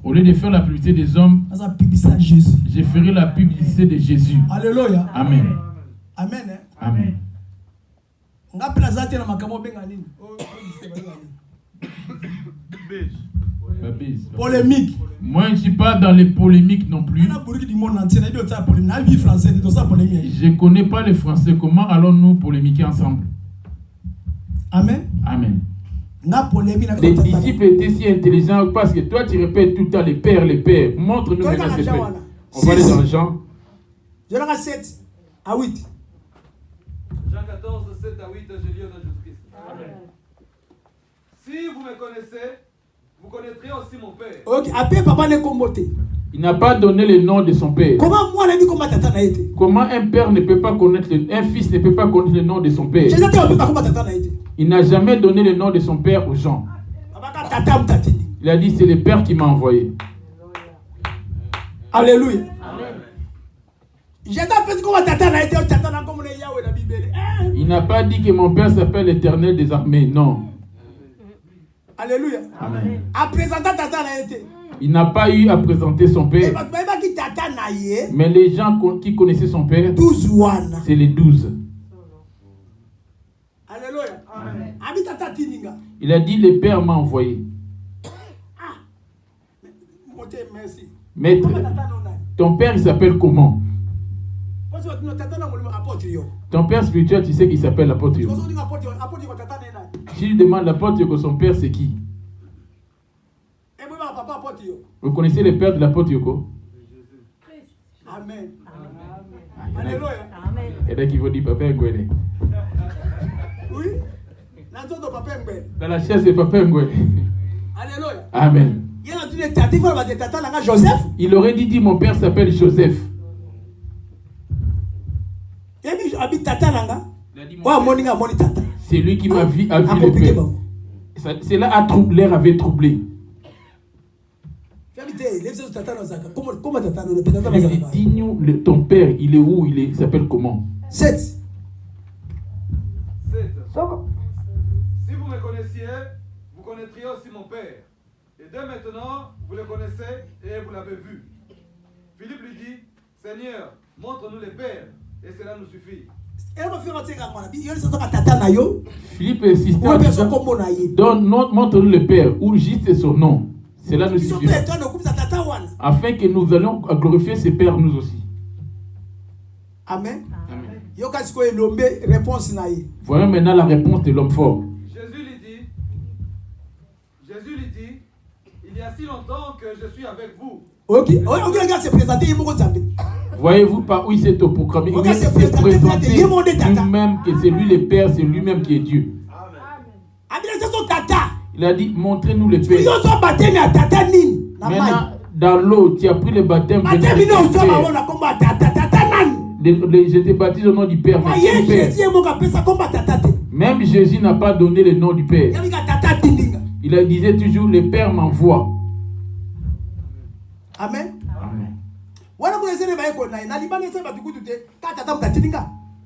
Au lieu de faire la publicité des hommes, je ferai la publicité de Jésus. Alléluia. Amen. Amen. Amen. Polémique. Moi, je ne suis pas dans les polémiques non plus. Je ne connais pas les Français. Comment allons-nous polémiquer ensemble? Amen. Amen. Les disciples étaient si intelligents parce que toi, tu répètes tout le temps les pères, les pères. Montre-nous maintenant ces pères. On va aller dans Jean. Jean 7 à 8. Jean 14, 7 à 8, je lis au nom de Jésus-Christ. Si vous me connaissez, vous connaîtrez aussi mon père. Ok, après papa ne comboté. Il n'a pas donné le nom de son père. Comment moi la vie comment tata n'a été? Comment un père ne peut pas connaître un fils ne peut pas connaître le nom de son père? Il n'a jamais donné le nom de son père aux gens. Il a dit c'est le père qui m'a envoyé. Alléluia. Il n'a pas dit que mon père s'appelle l'Éternel des armées, non. Alléluia. Amen. Amen. Il n'a pas eu à présenter son père. Mais les gens qui connaissaient son père, c'est les 12. Alléluia. Il a dit le père m'a envoyé. Maître, ton père il s'appelle comment? Ton père spirituel, tu sais qu'il s'appelle l'apôtre Yoko. Si je demande l'apôtre Yoko, son père c'est qui? Vous connaissez le père de l'apôtre Yoko? Amen. Alléluia. Il y en a qui vont dire Papa Ngwele. Oui. Dans la chaise de Papa Ngwele. Alléluia. Amen. Il aurait dit mon père s'appelle Joseph. C'est lui qui m'a vu le père. Cela a troublé, l'air avait troublé. Dis-nous, ton père, il est où? Il s'appelle comment? 7. Si vous me connaissiez, vous connaîtriez aussi mon père. Et dès maintenant, vous le connaissez et vous l'avez vu. Philippe lui dit, Seigneur, montre-nous les pères, et cela nous suffit. Philippe insistait en disant, montre-nous le père, ou juste son nom. Cela nous suffit. Afin que nous allions glorifier ses pères nous aussi. Amen. Amen. Voyons maintenant la réponse de l'homme fort. Jésus lui dit, il y a si longtemps que je suis avec vous. Ok, regarde, c'est présenté. Voyez-vous par où il s'est proclamé? Il s'est présenté lui-même que c'est lui le Père, c'est lui-même qui est Dieu. Il a dit, montrez-nous le Père. Maintenant, dans l'eau, tu as pris le baptême. Je te baptise au nom du Père. Même Jésus n'a pas donné le nom du Père. Il disait toujours, le Père m'envoie. Amen. Amen.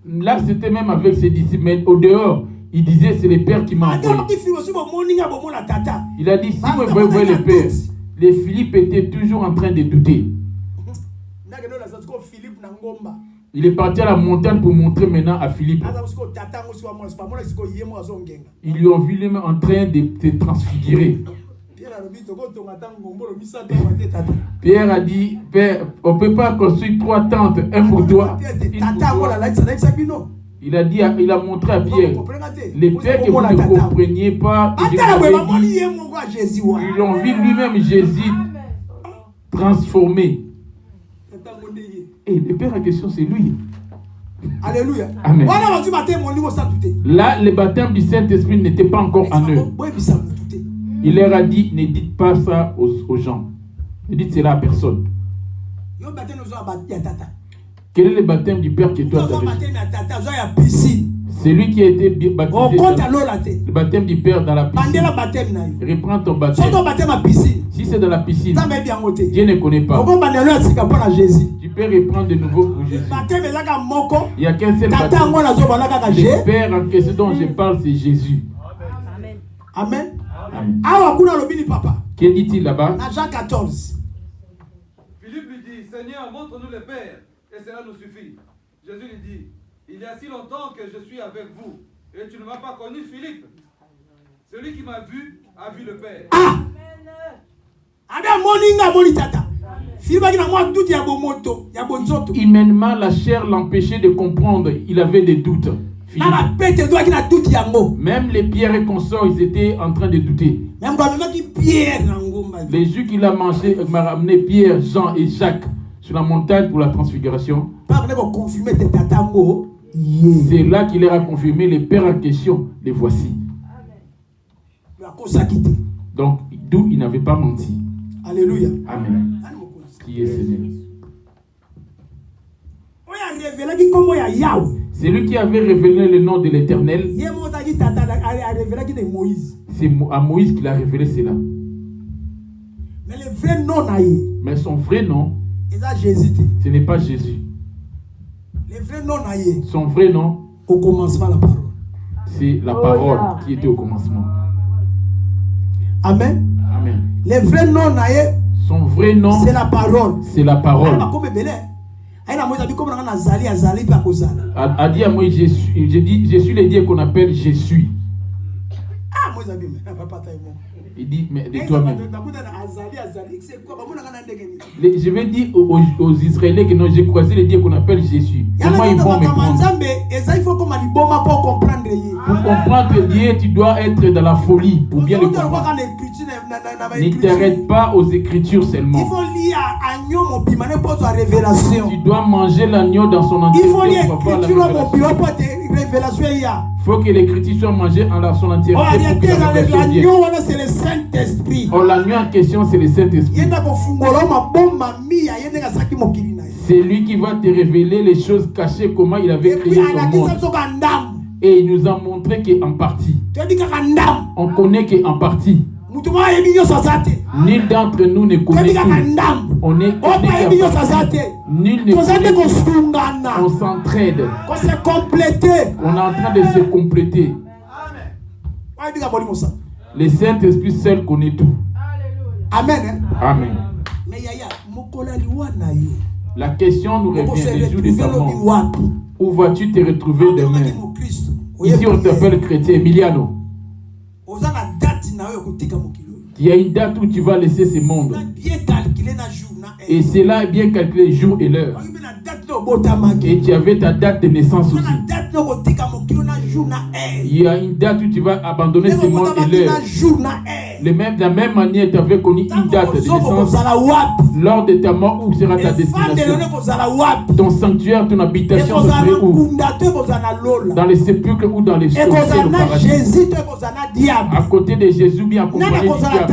Là, c'était même avec ses disciples, mais au dehors, il disait, c'est le Père qui m'a envoyé. Il a dit, si vous voyez le Père, les Philippe étaient toujours en train de douter. Il est parti à la montagne pour montrer maintenant à Philippe. Ils lui ont vu lui-même en train de se transfigurer. Pierre a dit, Père, on ne peut pas construire 3 tentes, un pour toi, une pour toi. Il a dit, il a montré à Pierre, les pères que vous ne compreniez pas, ils l'ont vu lui-même Jésus transformé. Et le Père en question, c'est lui. Alléluia. Amen. Là, le baptême du Saint-Esprit n'était pas encore en eux. Il leur a dit, ne dites pas ça aux gens. Ne dites cela à personne. Quel est le baptême du Père que toi tu as reçu? C'est lui qui a été baptisé. Le baptême du Père dans la piscine. Reprends ton baptême. Si c'est dans la piscine, Dieu ne connaît pas. Tu peux reprendre de nouveau pour Jésus. Il n'y a qu'un seul baptême. Le Père en question dont je parle, c'est Jésus. Amen. Amen. Papa. Que dit-il là-bas? Jean 14. Philippe lui dit, Seigneur, montre-nous le Père, et cela nous suffit. Jésus lui dit, il y a si longtemps que je suis avec vous, Et tu ne m'as pas connu, Philippe. Celui qui m'a vu a vu le Père. Ah! Humainement, la chair l'empêchait de comprendre. Il avait des doutes. Même les pierres et consorts, ils étaient en train de douter. Les jours qu'il a mangé, il m'a ramené Pierre, Jean et Jacques sur la montagne pour la transfiguration. C'est là qu'il leur a confirmé les pères en question. Les voici. Donc, d'où il n'avait pas menti. Alléluia. Amen. Qui est Seigneur. C'est lui qui avait révélé le nom de l'Éternel. C'est à Moïse qu'il a révélé cela. Mais son vrai nom, ce n'est pas Jésus. Son vrai nom, c'est la parole qui était au commencement. Amen. Amen. Le vrai nom, son vrai nom, c'est la parole. C'est la parole. A dit à Moïse, je suis le Dieu qu'on appelle je suis. Il dit, mais de toi-même. Je vais dire aux Israéliens que non, j'ai croisé le Dieu qu'on appelle Jésus. Comment ils vont me prendre? Pour comprendre Dieu, tu dois être dans la folie pour bien le comprendre. Ne t'arrête pas aux Écritures seulement. Tu dois manger l'agneau dans son entièreté pour avoir la révélation. Il faut que l'Écriture soit mangée en son entièreté pour que la révélation vienne. Oh, l'agneau en question, c'est le Saint-Esprit. C'est lui qui va te révéler les choses cachées, comment il avait créé son monde. Et il nous a montré qu'en partie. On connaît qu'en partie. Nul d'entre nous ne connaît tout. On est nul ne connaît tout. On s'entraide. On est en train de se compléter. Le Saint-Esprit seul connaît tout. Amen. Amen. La question nous revient les jours de ta mort. Où vas-tu te retrouver demain? Ici on t'appelle chrétien Emiliano. Il y a une date où tu vas laisser ce monde. Et cela est bien calculé jour et l'heure. Et tu avais ta date de naissance aussi. Il y a une date où tu vas abandonner ce monde et l'heure. De la même manière, tu avais connu une date de naissance. Lors de ta mort, où sera ta destination? Ton sanctuaire, ton habitation, ce serait où? Dans les sépulcres ou dans les cieux, au paradis. À côté de Jésus, bien accompagné du diable.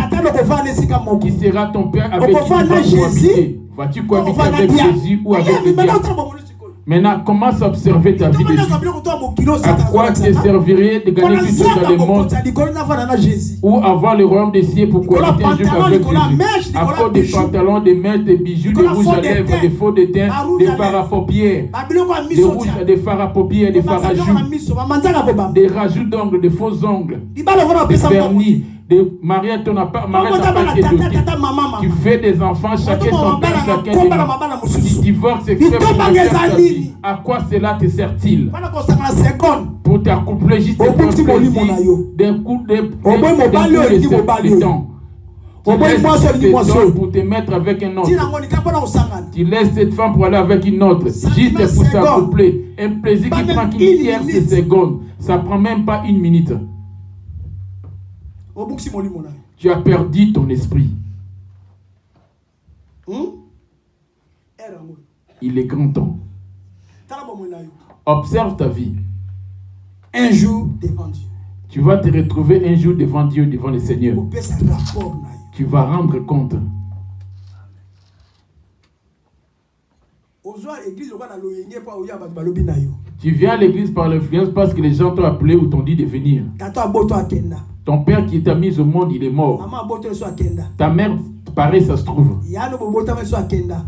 Qui sera ton père avec qui tu vas cohabiter? Vas-tu cohabiter avec Jésus ou avec le diable? Maintenant, commence à observer ta vie de vie. À quoi te servirait de gagner tout ça dans le monde ou avoir le royaume des cieux pour cohabiter un jour avec Jésus? À cause des pantalons, des mèches, des bijoux, des rouges à lèvres, des faux de teint, des fards à paupières, des rouges, des fards à paupières, des fards à joues, des rajouts d'ongles, des faux ongles, des vernis. Maria, ton appart, tu fais des enfants, chacun son père, chacun des divorce, etc. À quoi cela te sert-il? Pour t'accoupler juste des coups de temps. Pour te mettre avec un autre. Tu laisses cette femme pour aller avec une autre. Juste pour s'accoupler. Un plaisir qui prend qu'une tierce seconde. Ça prend même pas une minute. Tu as perdu ton esprit. Il est grand temps. Observe ta vie. Un jour devant Dieu. Tu vas te retrouver un jour devant Dieu, devant le Seigneur. Tu vas rendre compte. Tu viens à l'église par l'influence parce que les gens t'ont appelé ou t'ont dit de venir. Ton père qui t'a mis au monde, il est mort. Ta mère, pareil, ça se trouve.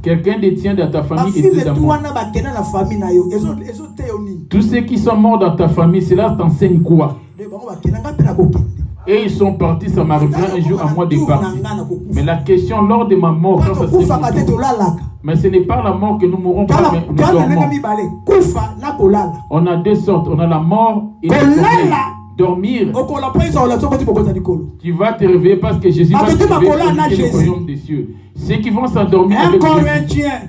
Quelqu'un des tiens dans ta famille est mort. Tous ceux qui sont morts dans ta famille, cela t'enseigne quoi? Et ils sont partis, ça m'arrivera un jour à moi de partir. Mais la question, lors de ma mort, quand ça serait mon tour, Mais ce n'est pas la mort que nous mourrons pas, mais nous dormons. On a deux sortes. On a la mort et le sommeil. Dormir. Tu vas te réveiller parce que Jésus va te réveiller au royaume des cieux. Ceux qui vont s'endormir 1 avec Corinthiens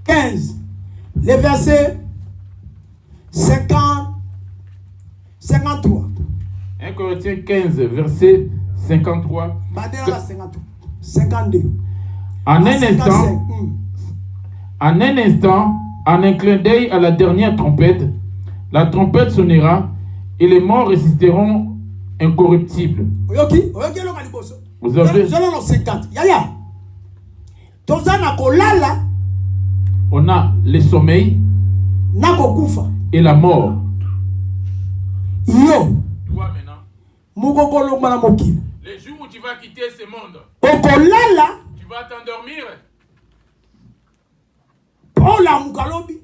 15, les versets 53. 1 Corinthiens 15, verset 53. 52. En un instant, en un clin d'œil à la dernière trompette, la trompette sonnera et les morts résisteront incorruptibles. Vous avez... On a le sommeil et la mort. Toi maintenant, les jours où tu vas quitter ce monde, tu vas t'endormir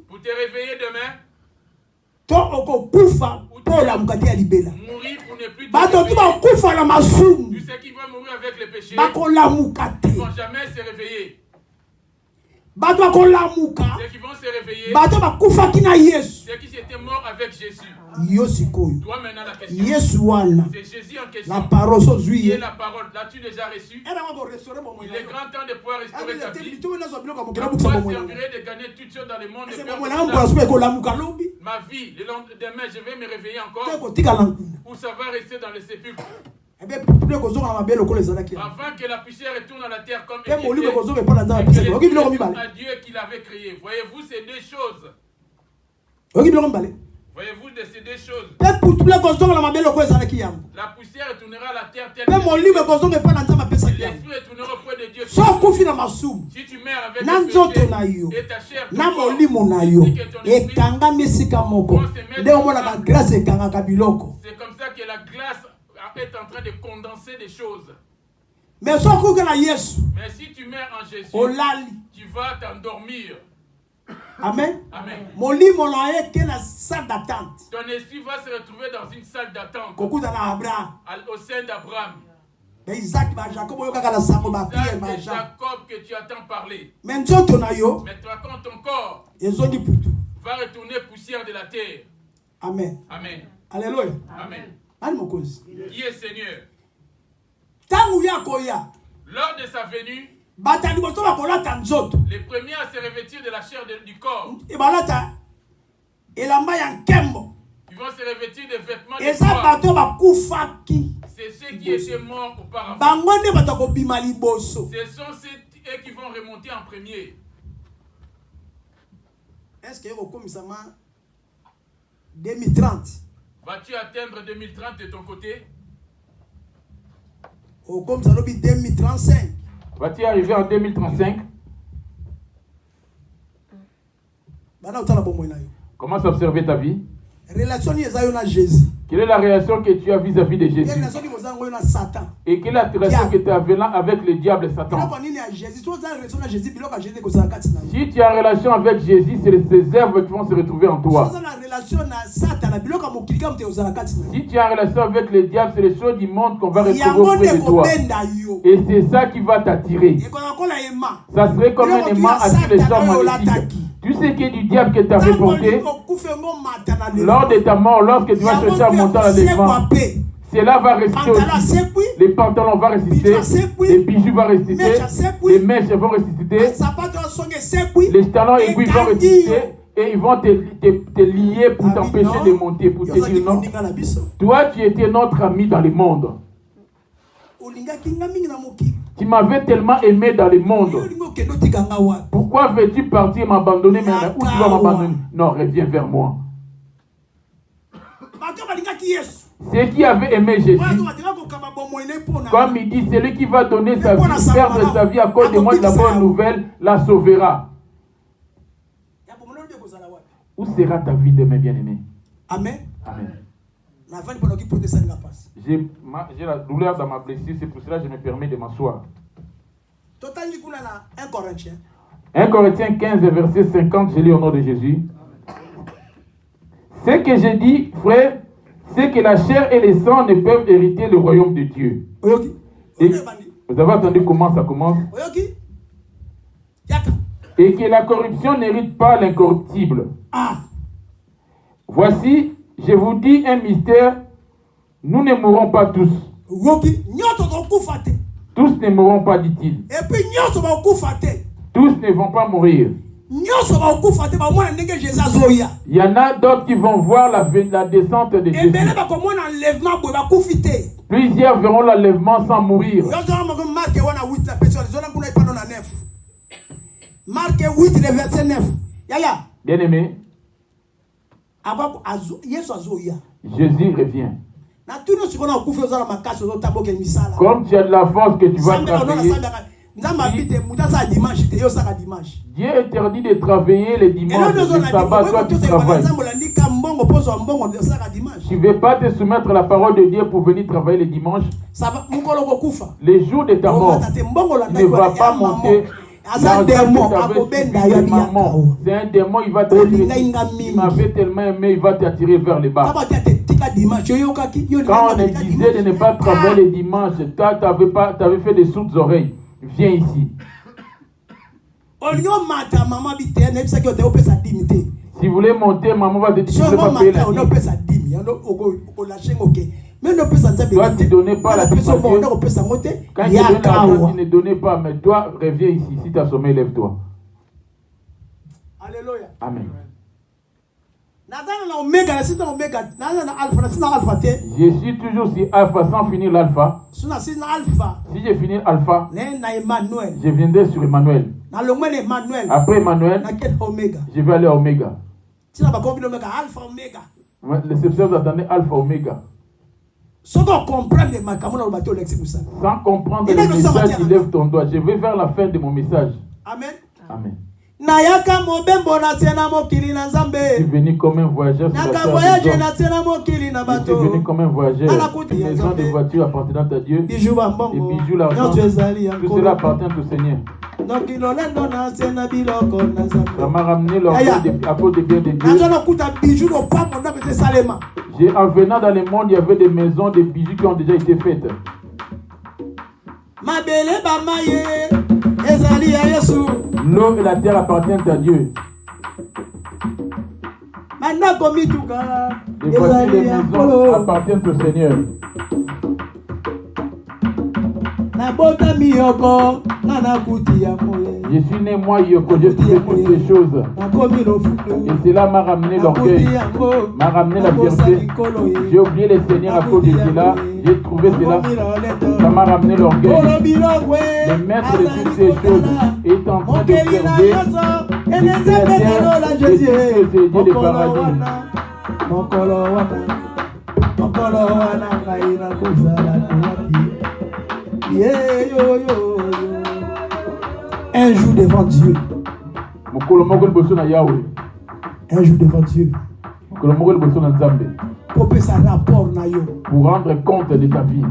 pour te réveiller demain. Mourir pour ne plus te réveiller. Tous ceux qui vont mourir avec les péchés ne vont jamais se réveiller. Ceux qui vont se réveiller, ceux qui étaient morts avec Jésus. Toi maintenant la question, c'est Jésus en question. Qui est la parole? L'as-tu déjà reçu? Il est grand temps de pouvoir restaurer ta vie. Pourquoi servirait de gagner toutes choses dans le monde et perdre ma vie? Le lendemain, je vais me réveiller encore ou ça va rester dans le sépulcre? Avant que la poussière retourne à la terre comme elle était, et que à Dieu qu'il avait créé. Voyez-vous ces deux choses? Voyez-vous de ces deux choses? La poussière retournera à la terre telle que l'esprit retournera auprès de Dieu. Si tu meurs avec le péché et ta chair te c'est comme ça que la glace est en train de condenser des choses. Mais si tu meurs en Jésus, tu vas t'endormir. Amen. Amen. Ton esprit va se retrouver dans une salle d'attente au sein d'Abraham. Isaac et Jacob que tu attends parler. Mais toi, quand ton corps va retourner poussière de la terre. Amen. Amen. Alléluia. Amen. Qui est Seigneur? Lors de sa venue, les premiers à se revêtir de la chair du corps, ils vont se revêtir des vêtements de gloire. C'est ceux qui étaient morts auparavant. Ce sont ceux qui vont remonter en premier. Est-ce que 2030? Vas-tu atteindre 2030 de ton côté? Comme ça, 2035. Vas-tu arriver en 2035? Commence à observer ta vie. Quelle est la relation que tu as vis-à-vis de Jésus? Et quelle est la relation que tu as avec le diable et Satan? Si tu as une relation avec Jésus, c'est ces œuvres qui vont se retrouver en toi. Si tu as une relation avec le diable, c'est les choses du monde qu'on va retrouver auprès de toi. Et c'est ça qui va t'attirer. Ça serait comme un aimant à tous les gens maléfiques. Tu sais qu'il y a du diable que tu as reporté lors de ta mort, lorsque tu vas chercher à monter à l'éléphant. Cela va résister aussi. Les pantalons vont résister, les bijoux vont résister, les mèches vont résister, les talons aiguilles vont résister et ils vont te lier pour t'empêcher de monter, pour te dire non. Toi, tu étais notre ami dans le monde. Tu m'avais tellement aimé dans le monde. Pourquoi veux-tu partir m'abandonner maintenant? Où tu vas m'abandonner? Non, reviens vers moi. Ceux qui avaient aimé Jésus, comme il dit, celui qui va donner sa vie, perdre sa vie à cause de moi de la bonne nouvelle, la sauvera. Où sera ta vie demain, bien-aimé? Amen. Amen. J'ai la douleur dans ma blessure, c'est pour cela que je me permets de m'asseoir. 1 Corinthiens 15, verset 50, je lis au nom de Jésus. Ce que j'ai dit, frère, c'est que la chair et les sangs ne peuvent hériter le royaume de Dieu. Et vous avez entendu comment ça commence? Et que la corruption n'hérite pas l'incorruptible. Voici, je vous dis un mystère, nous ne mourrons pas tous. Tous ne mourront pas, dit-il. Tous ne vont pas mourir. Il y en a d'autres qui vont voir la descente de Jésus. Plusieurs verront l'enlèvement sans mourir. Marc 8, le verset 9. Bien-aimé, Jésus revient. Comme tu as de la force que tu vas travailler, Dieu interdit de travailler les dimanches, le sabbat, toi tu travailles. Tu ne veux pas te soumettre à la parole de Dieu pour venir travailler les dimanches. Les jours de ta mort, tu ne vas pas monter. C'est un démon, il va t'attirer. Il m'avait tellement aimé, il va t'attirer vers le bas. Quand on disait de ne pas travailler les dimanches, toi tu avais fait des sourdes oreilles. Viens ici. Si vous voulez monter, maman va te dire que vous ne pouvez pas payer la dîme. Toi, tu ne donnais pas la dîme. Quand tu donnes l'argent, tu ne donnais pas. Mais toi, reviens ici. Si tu as sommeil, lève-toi. Alléluia. Amen. Je suis toujours sur alpha sans finir l'alpha. Si j'ai fini alpha, je viendrai sur Emmanuel. Après Emmanuel, je vais aller à Oméga. Les scepteurs attendaient alpha Oméga. Sans comprendre le message, il lève ton doigt. Je vais vers la fin de mon message. Amen. Amen. Je suis venu comme un voyageur sur la terre des hommes. Je suis venu comme un voyageur. Une maison de voiture appartenant à Dieu. Et bijoux, l'argent. Tout cela appartient au Seigneur. Ça m'a ramené à cause des biens de Dieu. En venant dans le monde, il y avait des maisons, des bijoux qui ont déjà été faites. L'eau et la terre appartiennent à Dieu. Les voitures et les maisons appartiennent au Seigneur. Je suis né moi Yoko, j'ai trouvé toutes ces choses. Et cela m'a ramené l'orgueil, m'a ramené la fierté. J'ai oublié le Seigneur à cause de cela. J'ai trouvé cela. Ça m'a ramené l'orgueil. Le maître de toutes ces choses est en train d'observer le créateur de tous ces dieux de paradis. Un jour devant Dieu. Un jour devant Dieu. Pour rendre compte de ta vie.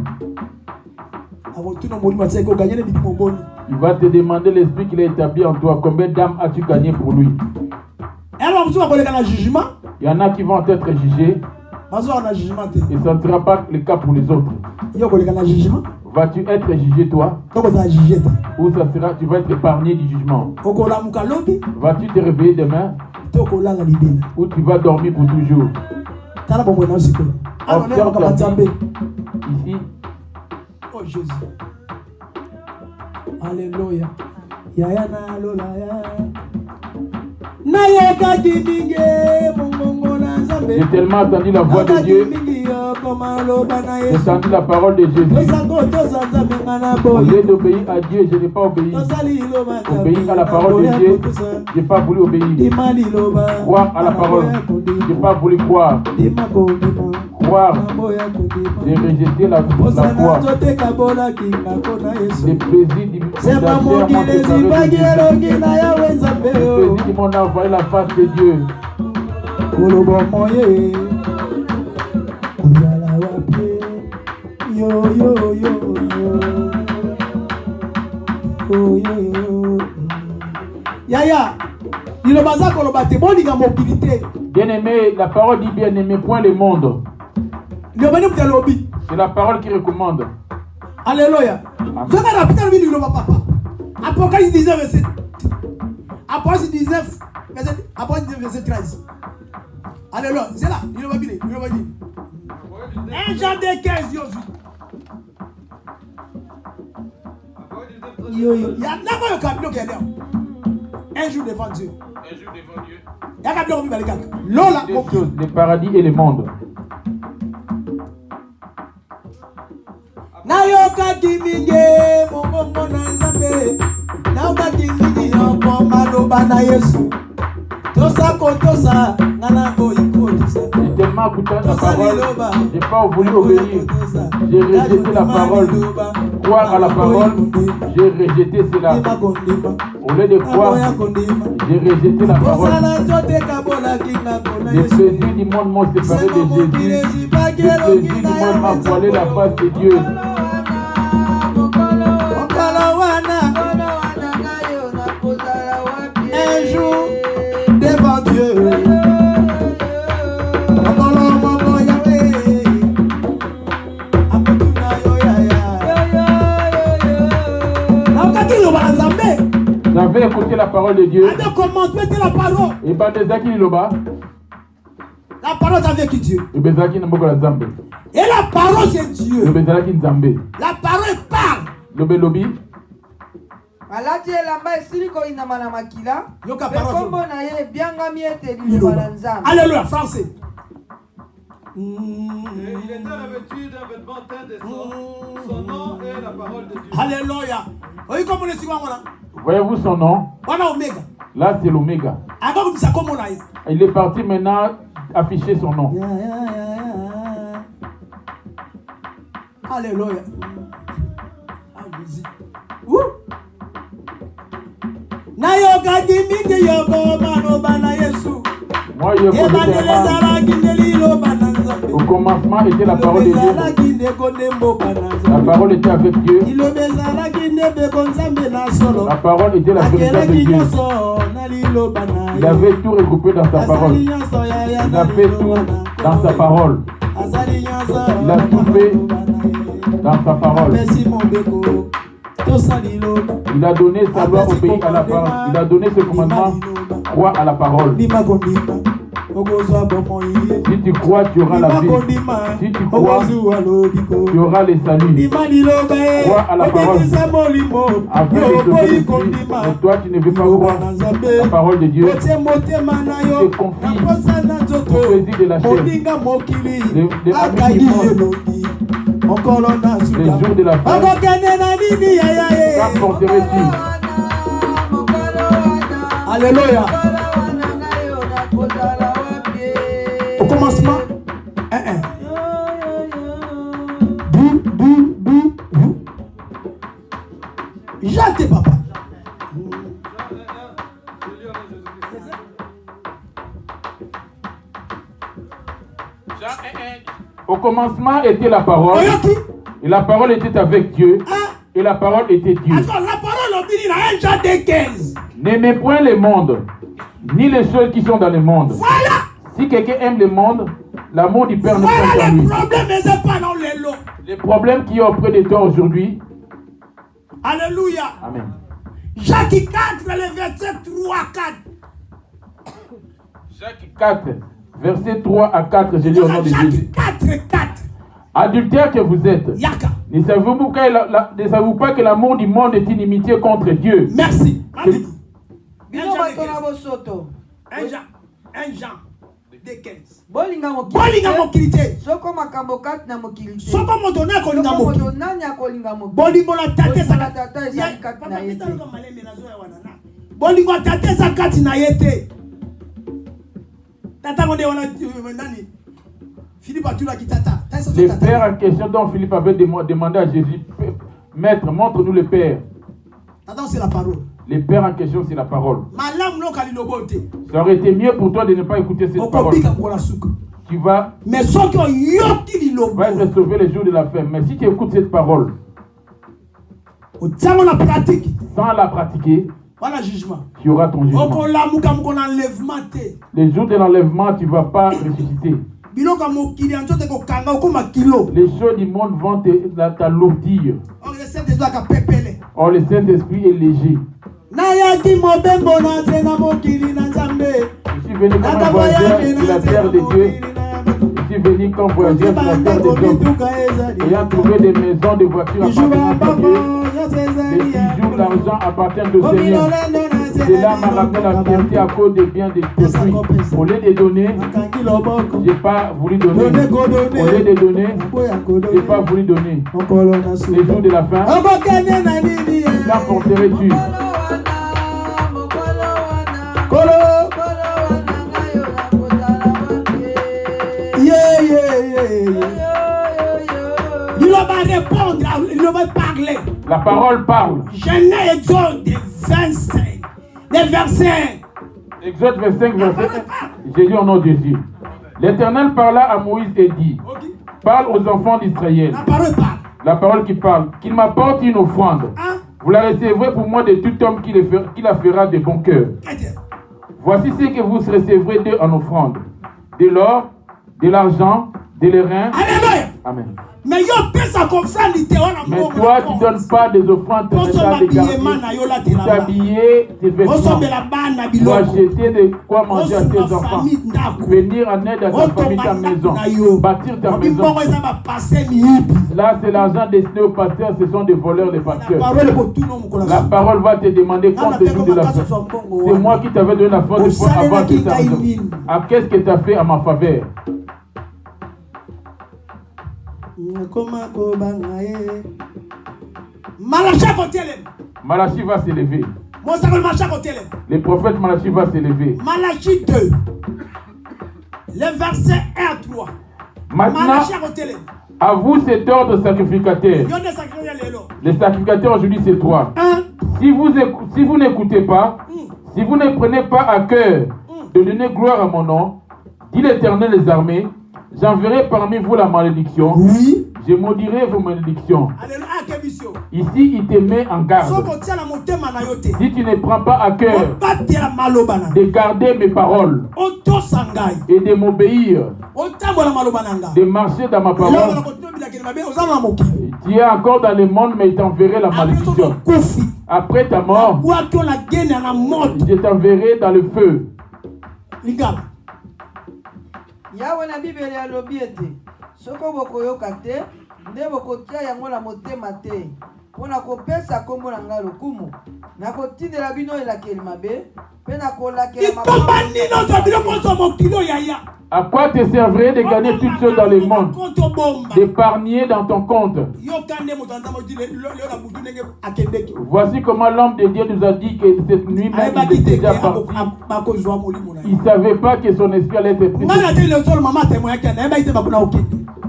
Il va te demander l'esprit qu'il a établi en toi. Combien d'âmes as-tu gagné pour lui? Il y en a qui vont être jugés. Et ça ne sera pas le cas pour les autres. Vas-tu être jugé toi? Ou ça sera, tu vas être épargné du jugement? Vas-tu te réveiller demain? Ou tu vas dormir pour toujours? Observe la vie ici. Oh Jésus. Alléluia. Yaya na lola ya. J'ai tellement entendu la voix de Dieu. J'ai entendu la parole de Jésus. Au lieu d'obéir à Dieu, je n'ai pas obéi. Obéir à la parole de Dieu, je n'ai pas voulu obéir. Croire à la parole, je n'ai pas voulu croire. Croire, j'ai rejeté la foi. Les plaisirs du monde a envoyé la face de Dieu. Yaya, bien-aimé, la parole dit bien-aimé, point le monde. C'est la parole qui recommande. Alléluia. Apocalypse 19, verset. Apocalypse 19, verset 13. Alléluia. C'est là. Il va dire. 1 Jean 15, il y a un cabinet qui est là. Un jour devant Dieu. Il y a un cabinet qui est là. Deux choses, le paradis et le monde. Nayoka kiminge mongo na nzambe. Nayoka kiminge yoko maloba na Yesu. Tosa kotosa nanako ikotisa. J'ai tellement écouté la parole, j'ai pas voulu obéir. J'ai rejeté la parole. Croire à la parole, j'ai rejeté cela. Au lieu de croire, j'ai rejeté la parole. Les plaisirs du monde m'ont séparé de Jésus. Les plaisirs du monde m'ont voilé la face de Dieu. Un jour devant Dieu. J'avais écouté la parole de Dieu. La parole. Et pas des acquis loba. La parole est avec Dieu. Et bezaki n'importe la zambe. Et la parole c'est Dieu. Le bezaki nzambe. La parole parle. Lobe lobi. alati elamba esili koyinama na makila yoka mpe kombo na ye ebyangami ete liloba na Nzambe. Alléluia, français. Il était revêtu d'un vêtement teint de son nom est la parole de Dieu. Alléluia. Oyi comme on est sur moi. Voyez-vous son nom? Wana Oméga. Là c'est l'Oméga. Il est parti maintenant afficher son nom. Alléluia. Moi je connais au commencement était la parole de Dieu. La parole était avec Dieu. La parole était la vérité de Dieu. Il avait tout regroupé dans sa parole. Il a fait tout dans sa parole. Il a tout fait dans sa parole. Il a donné sa loi, obéir à la parole. Il a donné ce commandement, croire à la parole. Si tu crois, tu auras la vie. Si tu crois, tu auras les saluts. Crois à la parole. Afin de te féliciter. Mais toi, tu ne veux pas croire la parole de Dieu. Tu te confies au plaisir de la chair. Les jours de la fin. Quand porterais-tu? Alléluia. Au commencement, J'attends papa. Au commencement était la parole. Et la parole était avec Dieu. Et la parole était Dieu. La parole dit dans 1 Jean 15. N'aimez point le monde, ni les choses qui sont dans le monde. Voilà. Si quelqu'un aime le monde, l'amour du Père ne sont pas en lui. Les problèmes qu'il y a auprès de toi aujourd'hui. Alléluia. Amen. Jacques 4, le verset 3 à 4. Jacques 4, verset 3 à 4, je lis au nom de Jésus. 4. Adultère que vous êtes, ne savez-vous pas que l'amour du monde est inimitié contre Dieu? Merci. 1 Jean 15. bolinga mokili soko makambo kati na mokili te soko moto na kolinga mokili nani akolinga mokili bolingo la tate ezali kati na ye te bolingo tate eza kati na ye te tata ngonde wana nani Philippe atulaki tata. Le père en question dont Philippe avait demandé à Jésus, Maître, montre-nous le Père. Tata, c'est la parole. Le Père en question, c'est la parole. Ça aurait été mieux pour toi de ne pas écouter cette parole. Tu vas être sauvé les jours de la fin. Mais si tu écoutes cette parole, sans la pratiquer, tu auras ton jugement. Les jours de l'enlèvement, tu ne vas pas ressusciter. Les choses du monde vont t'alourdir. Or, le Saint-Esprit est léger. Nayaki mobembo na tena mokili na Nzambe. Je suis venu comme un voyageur sur la terre de Dieu. Je suis venu comme voyageur sur la terre des hommes. Ayant trouvé des maisons, des voitures appartenant à Dieu. Les bijoux, l'argent appartiennent au Seigneur. Cela m'a ramené la fierté à cause des biens d'autrui. Au lieu de donner, je n'ai pas voulu donner. Au lieu de donner, je n'ai pas voulu donner. Les jours de la fin, qu'emporterais-tu? Il va répondre, il va parler. La parole parle. Genèse Exode 25, les versets. Exode 25, verset 1. J'ai lu au nom de Jésus. L'Éternel parla à Moïse et dit, parle aux enfants d'Israël. La parole parle. La parole qui parle. Qu'il m'apporte une offrande. Vous la recevrez pour moi de tout homme qui la fera de bon cœur. Voici ce que vous recevrez d'eux en offrande. De l'or, de l'argent, de l'airain. Alléluia. Amen. Mais toi, tu ne donnes pas des offrandes de t'habiller, tes vêtements, tu acheter de quoi manger à tes enfants, venir en aide à ta famille, ta maison, bâtir ta maison. Là, c'est l'argent destiné aux pasteurs, ce sont des voleurs, des pasteurs. La parole va te demander compte de jour de la fête. C'est moi qui t'avais donné la force de pouvoir avoir cet argent. Qu'est-ce que tu as fait à ma faveur? Malachi va s'élever. Le prophète Malachi va s'élever. Malachi 2, les versets 1 à 3. Maintenant, à vous cet ordre sacrificateur. Les sacrificateurs aujourd'hui c'est 3. Si vous n'écoutez pas, si vous ne prenez pas à cœur de donner gloire à mon nom, dit l'Éternel des armées, j'enverrai parmi vous la malédiction. Oui. Je maudirai vos malédictions. Ici, il te met en garde. Si tu ne prends pas à cœur de garder mes paroles et de m'obéir, de marcher dans ma parole, tu es encore dans le monde, mais il t'enverrai la malédiction. Après ta mort, je t'enverrai dans le feu. Yawe na Bibeli alobi ete soko bokoyoka te nde bokotia yango na motema te mpona kopesa kombo na ngai lokumu nakotindela bino elakeli mabe mpe nakolakela À quoi te servirait de gagner toutes choses dans le monde, d'épargner dans ton compte? Voici comment l'homme de Dieu nous a dit que cette nuit même il était déjà parti. Il ne savait pas que son esprit allait être pris.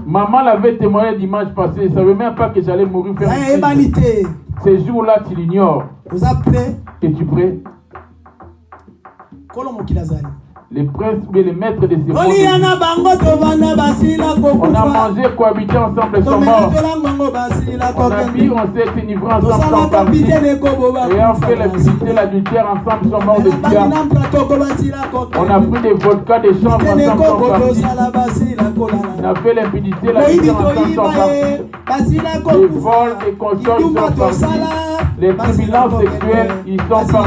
Maman l'avait témoigné dimanche passé. Il ne savait même pas que j'allais mourir. Ces jours-là, tu l'ignores. Es-tu prêt? Les princes ou les maîtres de ces mondes. On a mangé, cohabité ensemble, ils sont morts. On a bu, on s'est enivré ensemble, ils sont partis. Et on fait l'impudicité, l'adultère ensemble, ils sont morts de cigare. On a pris des vodkas, des chambres ensemble, ils sont partis. On a fait l'impudicité, l'adultère ensemble, ils sont partis. Les vols, les consorts, ils sont partis. Les tribunaux sexuels, ils sont partis.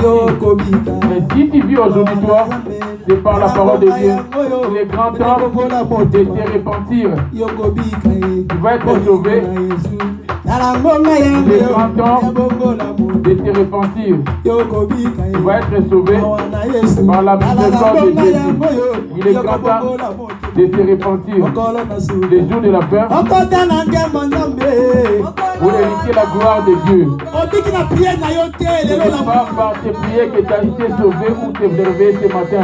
Mais si tu vis aujourd'hui, toi, c'est par la parole de Dieu. Il est grand temps de te repentir. Tu vas être sauvé. Il est grand temps de te repentir. Tu vas être sauvé par la miséricorde de Jésus. Il est grand temps de te repentir. Les jours de la fin, pour hériter la gloire de Dieu. Ce n'est pas par tes prières que tu as été sauvé ou te réveillé ce matin.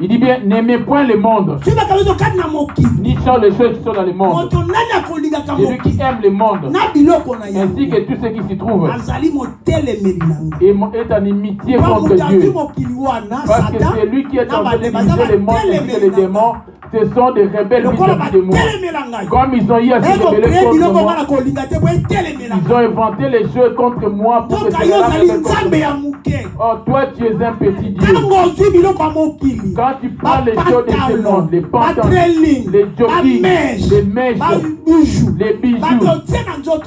Il dit bien, n'aimez point le monde, ni sur les choses qui sont dans le monde. Celui qui aime le monde, ainsi que tout ce qui s'y trouve, est en inimitié contre Dieu. Parce que c'est lui qui est en train de diviser le monde et les démons Ce sont des rebelles vis-à-vis de moi. Comme ils ont eu à se rebeller contre moi, ils ont inventé les jeux contre moi pour que je oh, toi tu es un petit Dieu. Quand tu prends les choses de ce monde, les pantalons, les jockeys, les mèches, les bijoux,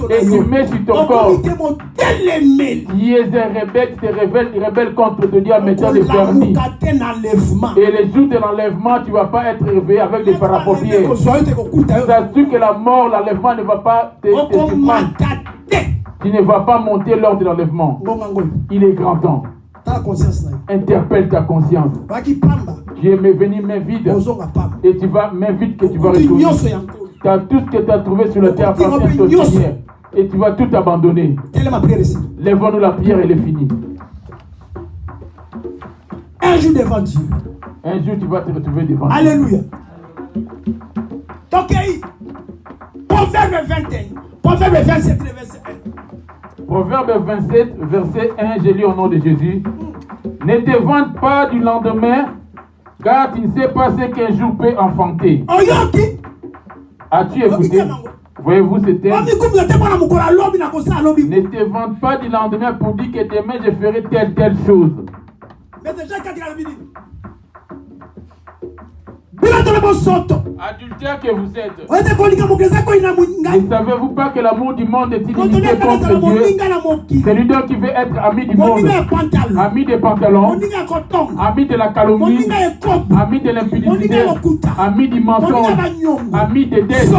et tu mets sur ton corps, tu es un rebelle, tu te rebelles contre Dieu en mettant des permis. Et les jours de l'enlèvement, tu ne vas pas être réveillé avec des parapopiers. Ça dit que la mort, l'enlèvement ne va pas te surprendre. Tu ne vas pas monter lors de l'enlèvement. Il est grand temps. Interpelle ta conscience. Tu es venu main vide et tu vas main vide que tu vas retourner. Tu as tout ce que tu as trouvé sur la terre appartient au Seigneur et tu vas tout abandonner. Lèvons-nous, la prière, elle est finie. Un jour devant Dieu. Un jour tu vas te retrouver devant Dieu. Alléluia. Donc, Proverbe 21, Proverbe 27, verset 1. Proverbe 27, verset 1, j'ai lu au nom de Jésus. Ne te vante pas du lendemain, car tu ne sais pas ce qu'un jour peut enfanter. As-tu écouté? Voyez-vous ce terme? Ne te vante pas du lendemain pour dire que demain je ferai telle chose. Adultère que vous êtes. Ne savez-vous pas que l'amour du monde est illimité contre Dieu? Celui donc qui veut être ami du monde, ami des pantalons, ami de la calomnie, ami de l'impudicité, ami du mensonge, ami des dettes,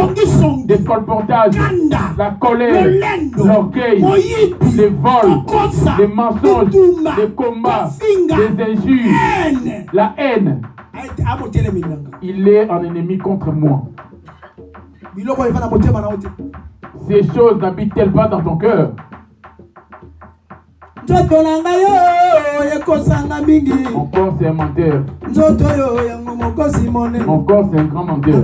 des colportages, la colère, l'orgueil, les vols, les mensonges, les combats, les injures, la haine. Il est un ennemi contre moi. Ces choses n'habitent-elles pas dans ton cœur? Mon corps c'est un menteur. Mon corps c'est un grand menteur.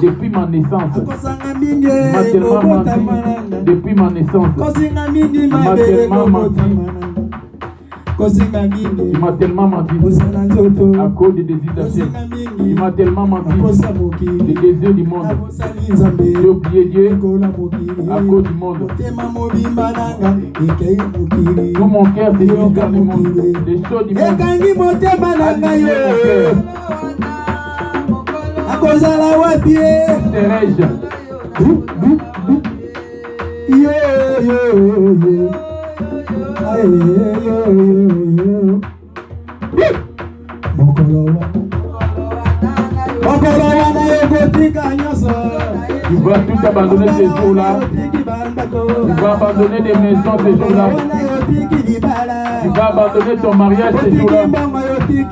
Depuis ma naissance. Il m'a tellement menti. Depuis ma naissance. Il m'a tellement menti. Il m'a tellement menti à cause des désirs d'assiette. Il m'a tellement menti des désirs du monde. J'ai oublié Dieu à cause du monde. Tout mon cœur s'est mis vers le monde. Les choses du monde. Serais-je? Tu vas tout abandonner ces jours-là. Tu vas abandonner des maisons ces jours-là. Tu vas abandonner ton mariage ces jours-là. Tu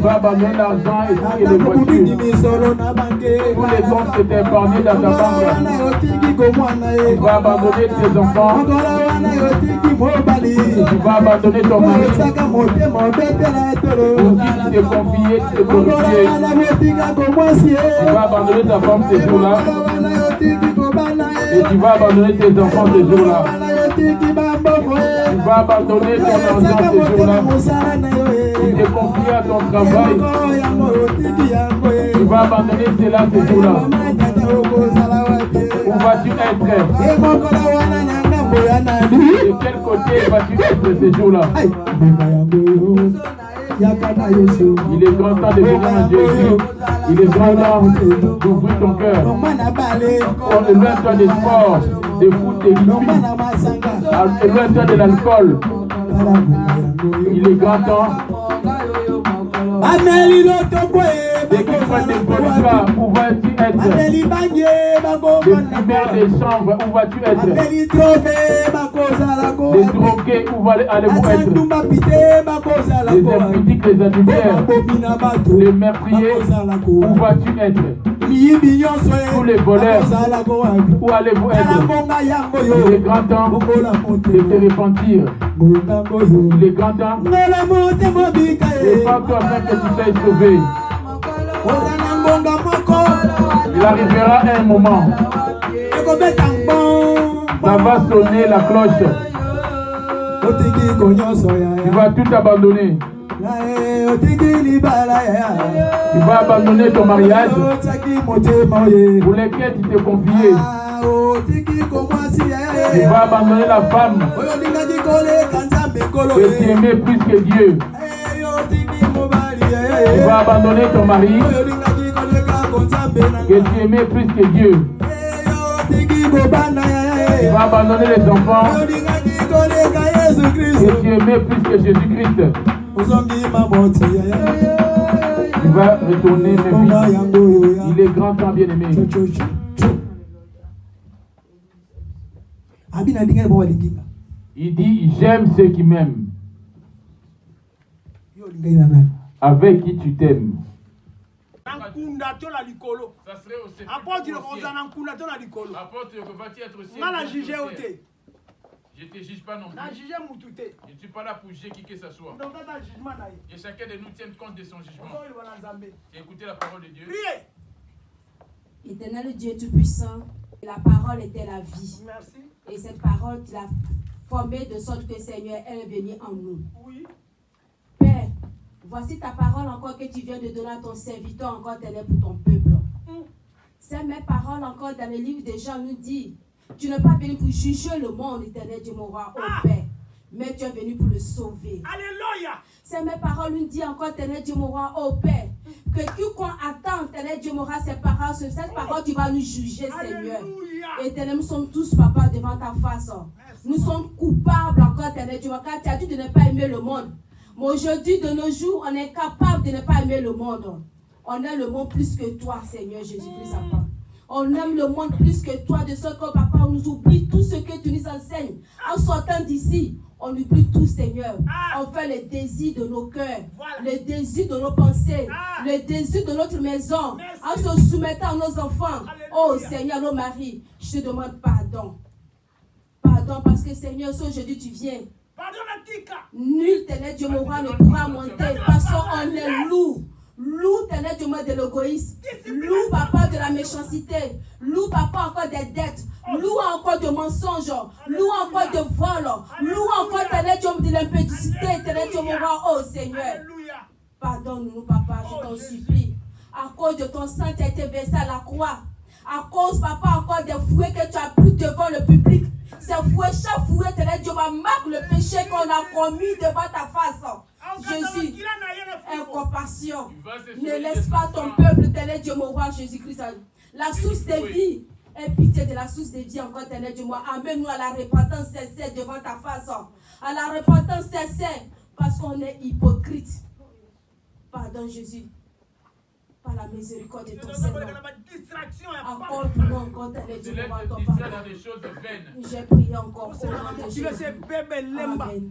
vas abandonner l'argent et les voitures. Tous les comptes que tu as épargnés dans ta banque. Tu vas abandonner tes enfants. Tu vas abandonner ton mari. Pour qui tu t'es confié, tu t'es confié. Tu vas abandonner ta femme ces jours-là. Et tu vas abandonner tes enfants ces jours-là. Tu vas abandonner ton argent ces jours-là. Tu t'es confié à ton travail. Tu vas abandonner cela ces jours-là. Où vas-tu être? De quel côté vas-tu être ces jours-là? Il est grand temps de venir à Jésus. Il est grand temps d'ouvrir ton cœur. Éloigne-toi des sports, des foot, des filles. Éloigne-toi de l'alcool. Il est grand temps. Dès qu'il faut des podcasts, où vas-tu être? Des fumeurs des chambres, où vas-tu être? Des drogués, où allez-vous être? Les impudiques, les adultères, les meurtriers, où vas-tu être? Tous les voleurs, où allez-vous être? Il est grand temps de te repentir. Il est grand temps. Et pas toi afin que tu t'ailles sauvé. Il arrivera un moment. Ça va sonner la cloche. Tu vas tout abandonner. Tu vas abandonner ton mariage pour lequel tu t'es confié. Tu vas abandonner la femme que tu aimais plus que Dieu. Tu vas abandonner ton mari que tu aimais plus que Dieu. Tu vas abandonner les enfants que tu aimais plus que Jésus-Christ. Tu vas retourner mes vies. Il est grand temps bien aimé. Il dit j'aime ceux qui m'aiment. Avec qui tu t'aimes. Ça serait aussi. Apôtre, je ne te juge pas non plus. Je ne suis pas là pour juger qui que ce soit. Et chacun de nous tient compte de son jugement. Et écoutez la parole de Dieu. Éternel Dieu Tout-Puissant, la parole était la vie. Merci. Et cette parole, tu l'as formée de sorte que Seigneur, elle est venue en nous. Oui. Père, voici ta parole encore que tu viens de donner à ton serviteur, encore telle pour ton peuple. Ces mêmes paroles encore dans le livre des Jean nous dit, tu n'es pas venu pour juger le monde, éternel Dieu mon roi, au Père, mais tu es venu pour le sauver. Alléluia. Ces mêmes paroles nous disent encore, éternel Dieu mon roi, au Père, que quiconque attend, éternel Dieu mon roi, ces paroles, sur cette parole, tu vas nous juger, Seigneur. Éternel, nous sommes tous, papa, devant ta face. Nous sommes coupables encore, éternel Dieu, car tu as dit de ne pas aimer le monde. Mais aujourd'hui, de nos jours, on est capable de ne pas aimer le monde. On aime le monde plus que toi, Seigneur Jésus-Christ, papa. On aime le monde plus que toi, de sorte que, papa, on nous oublie tout ce que tu nous enseignes. En sortant d'ici, on oublie tout, Seigneur. On fait les désirs de nos cœurs, les désirs de nos pensées, les désirs de notre maison, en se soumettant à nos enfants. Oh, Seigneur, nos maris, je te demande pardon. Pardon, parce que, Seigneur, si aujourd'hui tu viens, nul, éternel Dieu, mon roi, ne pourra monter, parce qu'on est lourd. Lourd, éternel Dieu, de l'égoïsme. Lourd, papa, de la méchanceté. Lourd, papa, encore des dettes. Lourd encore de mensonges. Lourd encore de vol. Lourd encore, éternel Dieu, de l'impédicité. Éternel Dieu, mon roi, oh Seigneur. Pardonne-nous, papa, je t'en supplie. À cause de ton sang qui a été versé à la croix. À cause, papa, encore des fouets que tu as pris devant le public. Ces fouets, chaque fouet, éternel Dieu, marque le péché qu'on a commis devant ta face. Jésus, aie compassion. Ne laisse pas ton peuple, éternel Dieu, mon roi Jésus-Christ. La source de vie, aie pitié de la source de vie encore, éternel Dieu, moi. Amène-nous à la repentance sincère devant ta face. À la repentance sincère, parce qu'on est hypocrite. Pardon, Jésus. Par la miséricorde de ton Seigneur. Accorde-nous encore, éternel Dieu, mon roi, ton pardon. J'ai prié encore au nom de Jésus. Amen.